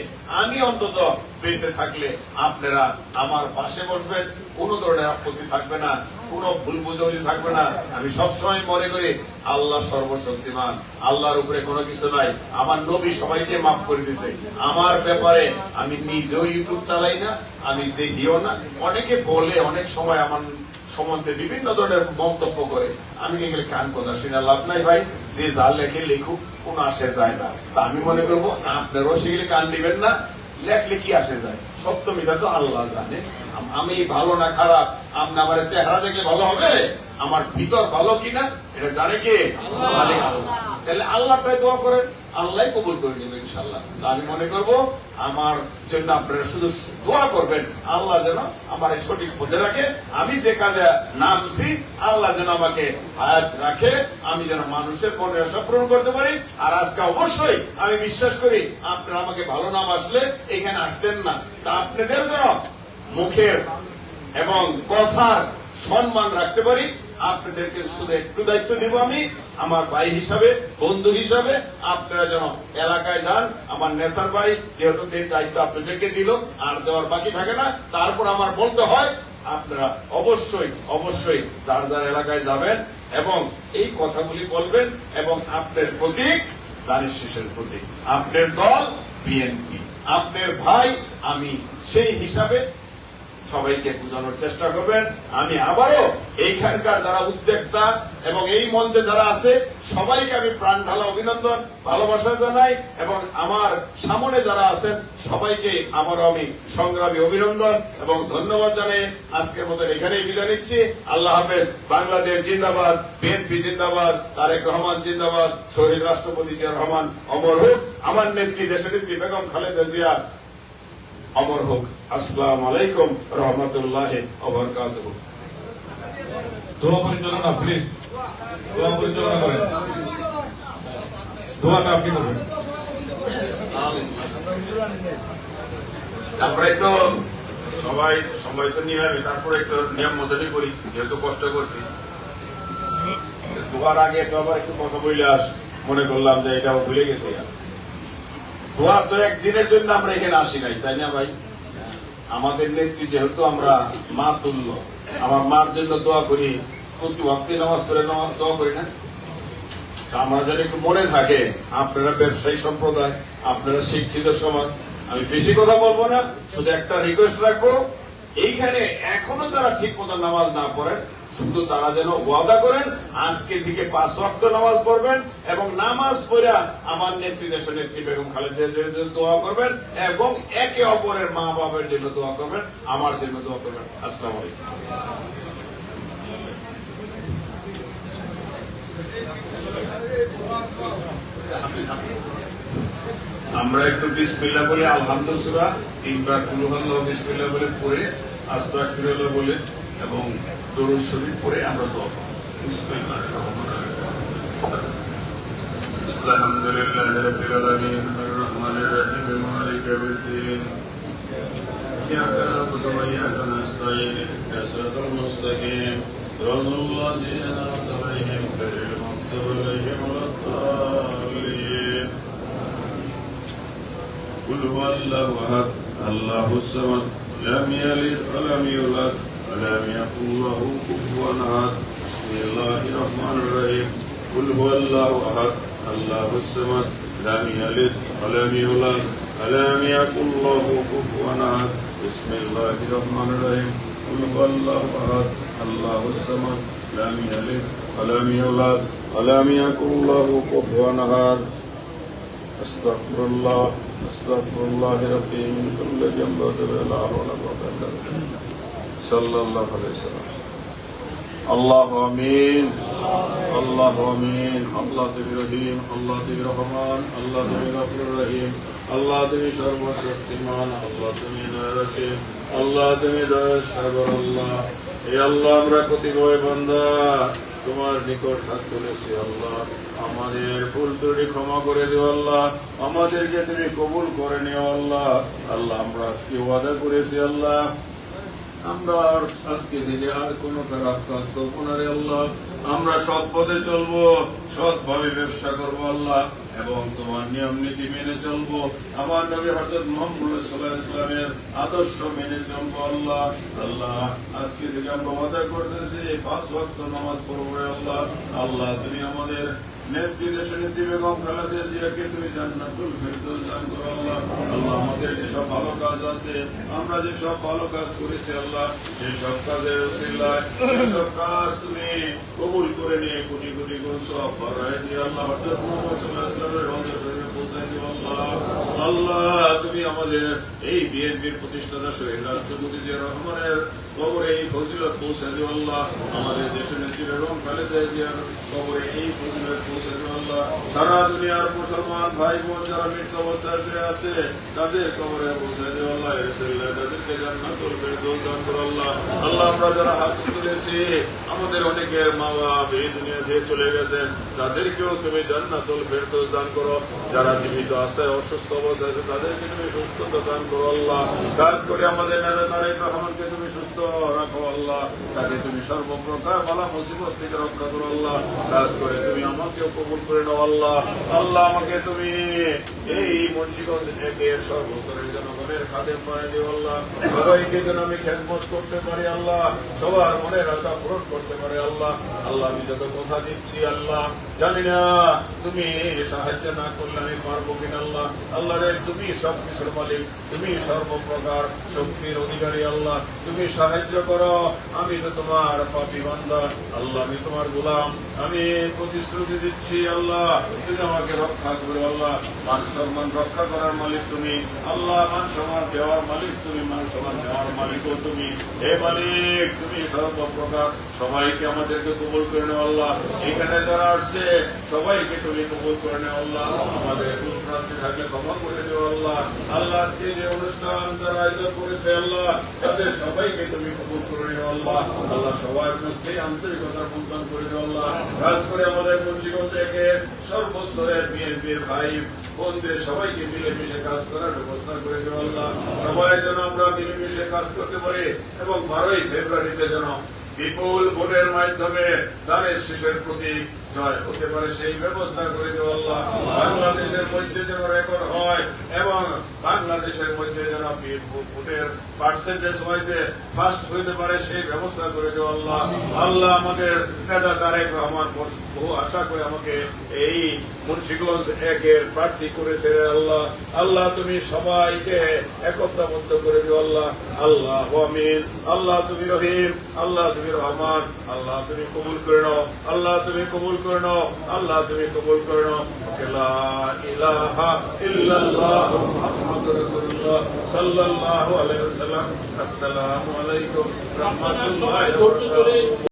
আমি অন্তত বেঁচে থাকলে আপনারা আমার পাশে বসবেন, কোনো ধরনের আপত্তি থাকবে না, কোনো ভুল বুঝাবুঝি থাকবে না। আমি সবসময় মনে করি আল্লাহ সর্বশক্তিমান, আল্লাহর উপরে কোনো কিছু নাই। আমার নবী সবাইকে মাফ করে দিয়েছে। আমার ব্যাপারে আমি নিজেও ইউটিউব চালাই না, আমি দেখিও না। অনেকে বলে, অনেক সময় আমার সম্বন্ধে বিভিন্ন ধরনের মন্তব্য করে, আমি এগুলো কান কথা শুনে লাভ নাই ভাই। যে যা লেখে লিখুক, কোন আসে যায় না। তা আমি মনে করবো আপনারাও সেগুলি কান দিবেন না। লেখলে কি আসে যায়? সত্য মিথ্যা তো আল্লাহ জানে। আমি ভালো না খারাপ, আপনি আমার চেহারা দেখলে ভালো হবে, আমার ভিতর ভালো কিনা এটা জানে কে? মালিক আল্লাহ। তাহলে আল্লাহটাই দোয়া করেন, আল্লাহ কবুল করে নেবে ইনশাল্লাহ। আমি মনে করব আমার জন্য আপনারা শুধু দোয়া করবেন, আল্লাহ যেন আমার এই সঠিক পথে রাখে। আমি যে কাজে নামছি, আল্লাহ যেন আমাকে হায়াত রাখে, আমি যেন মানুষের মনের আশা পূরণ করতে পারি। আর আজকে অবশ্যই আমি বিশ্বাস করি আপনারা আমাকে ভালো নাম আসলে এখানে আসতেন না। তা আপনাদের যেন মুখের এবং কথার সম্মান রাখতে পারি। আপনাদেরকে শুধু একটু দায়িত্ব দিব আমি, আমার ভাই হিসাবে, বন্ধু হিসাবে। আপনারা যেন এলাকায় যান, আমার নেসার ভাই যেহেতু দায়িত্ব আপনাদেরকে দিল, আর দেওয়ার বাকি থাকে না। তারপর আমার বলতে হয়, আপনারা অবশ্যই অবশ্যই যার যার এলাকায় যাবেন এবং এই কথাগুলি বলবেন। এবং আপনার প্রতীক ধানের শীষের প্রতীক, আপনার দল বিএনপি, আপনার ভাই আমি, সেই হিসাবে সবাইকে বোঝানোর চেষ্টা করবেন। আমি আবারও এইখানকার যারা উদ্যোক্তা এবং এই মঞ্চে যারা আছে সবাইকে আমি প্রাণ ঢালা অভিনন্দন, ভালোবাসা জানাই। এবং আমার সামনে যারা আছেন সবাইকে আবারও আমি সংগ্রামী অভিনন্দন এবং ধন্যবাদ জানাই। আজকের মতো এখানেই বিদায় নিচ্ছি। আল্লাহ হাফেজ। বাংলাদেশ জিন্দাবাদ, বিএনপি জিন্দাবাদ, তারেক রহমান জিন্দাবাদ, শহীদ রাষ্ট্রপতি জিয়া রহমান অমর হোক, আমার নেত্রী দেশনেত্রী বেগম খালেদা জিয়া অমর হোক। আসসালামু আলাইকুম রহমতুল্লাহ ওয়া বারাকাতুহু। দোয়া পরিচালনা প্লিজ, দোয়া পরিচালনা করেন, দোয়াটা আপনি করবেন। তারপরে একটু সবাই সময় তো নিয়ে হবে, তারপরে একটু নিয়ম মতনই করি, যেহেতু কষ্ট করছি। দোয়ার আগে তো আবার একটু কথা বলে মনে করলাম যে এটাও ভুলে গেছি। দোয়া তো একদিনের জন্য আমরা এখানে আসি নাই, তাই না ভাই? আমাদের নেত্রী যেহেতু আমরা মা তুল্য, আমার মার জন্য দোয়া করি, প্রতি ওয়াক্তে নামাজ পড়ে দোয়া করি না? আমরা যেন একটু মনে থাকে, আপনারা ব্যবসায়ী সম্প্রদায়, আপনারা শিক্ষিত সমাজ, আমি বেশি কথা বলবো না, শুধু একটা রিকোয়েস্ট রাখবো, এইখানে এখনো যারা ঠিক মতো নামাজ না পড়েন, শুধু তারা যেন ওয়াদা করেন আজকে থেকে 5 ওয়াক্ত নামাজ পড়বেন এবং নামাজ পড়া আমার নেত্রী দেশনেত্রী বেগম খালেদা জিয়ার জন্য দোয়া করবেন এবং একে অপরের মা বাবার জন্য দোয়া করবেন, আমার জন্য দোয়া করবেন। আসসালামু আলাইকুম। আমরা একটু বিসমিল্লাহ বলে আলহামদুলিল্লাহ 3 বার কুল হুয়াল্লাহু বিসমিল্লাহ বলে পড়ে আস্তাগফিরুল্লাহ বলে এবং দরুদ শরীফ পড়ে আমরা দোয়া করব। বিসমিল্লাহির রহমানির রহিম। আলহামদুলিল্লাহি রাব্বিল আলামিন আর রহমানির রহিম মালিকি ইয়াউমিদ্দিন ইয়্যাকা না'বুদু ওয়া ইয়্যাকা নাস্তাঈন ইহদিনাস সিরাতাল মুস্তাকিম সিরাতাল লাযীনা আন'আমতা আলাইহিম গায়রিল মাগদূবি আলাইহিম ওয়ালাদ-দাল্লিন। قل هو الله احد الله الصمد لم يلد ولم يولد ولم يكن له كفوا احد بسم الله الرحمن الرحيم قل هو الله احد الله الصمد لم يلد ولم يولد ولم يكن له كفوا احد بسم الله الرحمن الرحيم قل هو الله احد الله الصمد لم يلد ولم يولد ولم يكن له كفوا احد استغفر الله ربي من كل ذنب لا حول ولا قوة إلا بالله صلى الله عليه وسلم। আল্লাহু আমিন, আল্লাহু আমিন। আল্লাহ তুমি রহিম, আল্লাহ তুমি রহমান, আল্লাহ তুমি গফুর রহিম, আল্লাহ তুমি সর্বশক্তিমান, আল্লাহ তুমি দয়াশীল, আল্লাহ তুমি দয়াসাগর। আল্লাহ এই আল্লাহ আমরা কতিপয় বান্দা তোমার নিকট হাত তুলেছি আল্লাহ, আমাদের ভুল ত্রুটি ক্ষমা করে দিও আল্লাহ, আমাদেরকে তুমি কবুল করে নিও আল্লাহ। আল্লাহ আমরা আজকে ওয়াদা করেছি আল্লাহ, আমরা আজকে থেকে আর কোন খারাপ কাজ করবো না রে আল্লাহ, আমরা সৎ পথে চলবো, সৎভাবে ব্যবসা করবো আল্লাহ এবং তোমার নিয়ম নীতি মেনে চলবো, আমার নবী হযরত মুহাম্মদ সাল্লাল্লাহু আলাইহি ওয়াসাল্লামের আদর্শ মেনে চলবো আল্লাহ। আল্লাহ আজকে থেকে আমরা ওয়াদা করতেছি 5 ওয়াক্ত নামাজ পড়বো রে আল্লাহ। আল্লাহ তুমি আমাদের নেত্রী দেশনেত্রী বেগম খালেদা জিয়াকে তুমি জান্নাতুল ফেরদৌস দান করো আল্লাহ। আল্লাহ আমাদের যে সব ভালো কাজ আছে, আমরা যে সব ভালো কাজ করেছি আল্লাহ, সেই সব কাজের উসিলায় সব কাজ তুমি কবুল করে নিয়ে কোটি কোটি গুণ সওয়াব বাড়ায় দিও আল্লাহ। হযরত মুহাম্মদ সাল্লাল্লাহু আলাইহি ওয়াসাল্লামের রওজা শরীফে পৌঁছায় দিও আল্লাহ। আল্লাহ তুমি আমাদের এই বিএনপির প্রতিষ্ঠাতা শহীদ রাষ্ট্রপতি জিয়া রহমানের কবরে এই ফজিলত পৌঁছায় দিও আল্লাহ। আমাদের দেশনেত্রী বেগম খালেদা জিয়ার কবরে এই ফজিলত পৌঁছে দিও আল্লাহ। সারা দুনিয়ার মুসলমান ভাই বোন যারা মৃত্যু অবস্থায় শুয়ে আছে তাদের কবরে পৌঁছে দিও আল্লাহ। রাসূলুল্লাহ তাদেরকে জান্নাতুল ফেরদৌস দান করো আল্লাহ। আল্লাহ আমরা যারা হাত তুলেছি, আমাদের অনেকের মা বাবা এই দুনিয়া থেকে চলে গেছেন, তাদেরকেও তুমি জান্নাতুল ফেরদৌস দান করো। যারা জীবিত আছে অসুস্থ অবস্থায় আছে তাদেরকে তুমি সুস্থতা দান করো আল্লাহ। কাজ করে আমাদের নেতা তারেক রহমানকে তুমি সুস্থ রাখো আল্লাহ, তাকে তুমি সর্বপ্রকার বালা মুসিবত থেকে রক্ষা করো আল্লাহ। কাজ করে তুমি আমাকেও কবুল করে নাও আল্লাহ। আল্লাহ আমাকে তুমি এই মুন্সিগঞ্জ একের সর্বস্তরের জনগণের খাদেম বানিয়ে দিও আল্লাহ। সবাইকে যেন আমি খেদমত করতে পারি আল্লাহ, সবার মনের আশা পূরণ করতে পারি আল্লাহ। আল্লাহ আমি যত কথা দিচ্ছি আল্লাহ, জানি না তুমি সাহায্য না করলে আমি পারবো কিনা আল্লাহ। আল্লাহ রে তুমি সবকিছুর মালিক, তুমি সর্বপ্রকার শক্তির অধিকারী আল্লাহ, তুমি সাহায্য করো। আমি তো তোমার পাপী বান্দা আল্লাহ, আমি তোমার গোলাম, আমি প্রতিশ্রুতি দিচ্ছি আল্লাহ তুমি আমাকে রক্ষা করো আল্লাহ। মান সম্মান রক্ষা করার মালিক তুমি আল্লাহ, মান সম্মান দেওয়ার মালিক তুমি, মান সম্মান দেওয়ার মালিকও তুমি। হে মালিক তুমি সর্বপ্রকার সবাইকে আমাদেরকে কবুল করে নেও আল্লাহ। এখানে যারা আসছে সবাইকে তুমি কবুল করে নেও আল্লাহ। আমাদের ভুল ভ্রান্তি থাকলে ক্ষমা করে দেও আল্লাহ। আল্লাহ আজকে যে অনুষ্ঠান যারা আয়োজন করেছে আল্লাহ, তাদের সবাইকে তুমি কবুল করে নেও আল্লাহ। আল্লাহ সবার মধ্যে আন্তরিকতার বন্ধন করে দেও আল্লাহ। কাজ করে আমাদের মুন্সিগঞ্জ থেকে সর্বস্তরের বিএনপির ভাই বোনদের সবাইকে মিলেমিশে কাজ করার ব্যবস্থা করে দেও আল্লাহ। সবাই যেন আমরা মিলেমিশে কাজ করতে পারি এবং 12ই ফেব্রুয়ারিতে যেন বিপুল ভোটের মাধ্যমে ধানের শীষের প্রতীক জয় হতে পারে সেই ব্যবস্থা করে দেব আল্লাহ। বাংলাদেশের মধ্যে যেন রেকর্ড হয় এবং বাংলাদেশের মধ্যে যেন ভোটের পার্সেন্টেজ ওয়াইজে ফার্স্ট হইতে পারে সেই ব্যবস্থা করে দেব আল্লাহ। আল্লাহ আমাদের নেতা তারেক রহমান বহু আশা করে আমাকে এই মুন্সিগঞ্জ 1-এর প্রার্থী করেছে আল্লাহ। আল্লাহ তুমি সবাইকে একতাবদ্ধ করে দিও আল্লাহ। আল্লাহ আমিন। আল্লাহ তুমি রহিম, আল্লাহ তুমি রহমান, আল্লাহ তুমি কবুল করে নাও, আল্লাহ তুমি কবুল করে নাও, আল্লাহ তুমি কবুল করে নাও। লা ইলাহা ইল্লাল্লাহ মুহাম্মাদুর রাসূলুল্লাহ সাল্লাল্লাহু আলাইহি ওয়াসাল্লাম। আসসালামু আলাইকুম ওয়া রাহমাতুল্লাহি ওয়া বারাকাতুহু।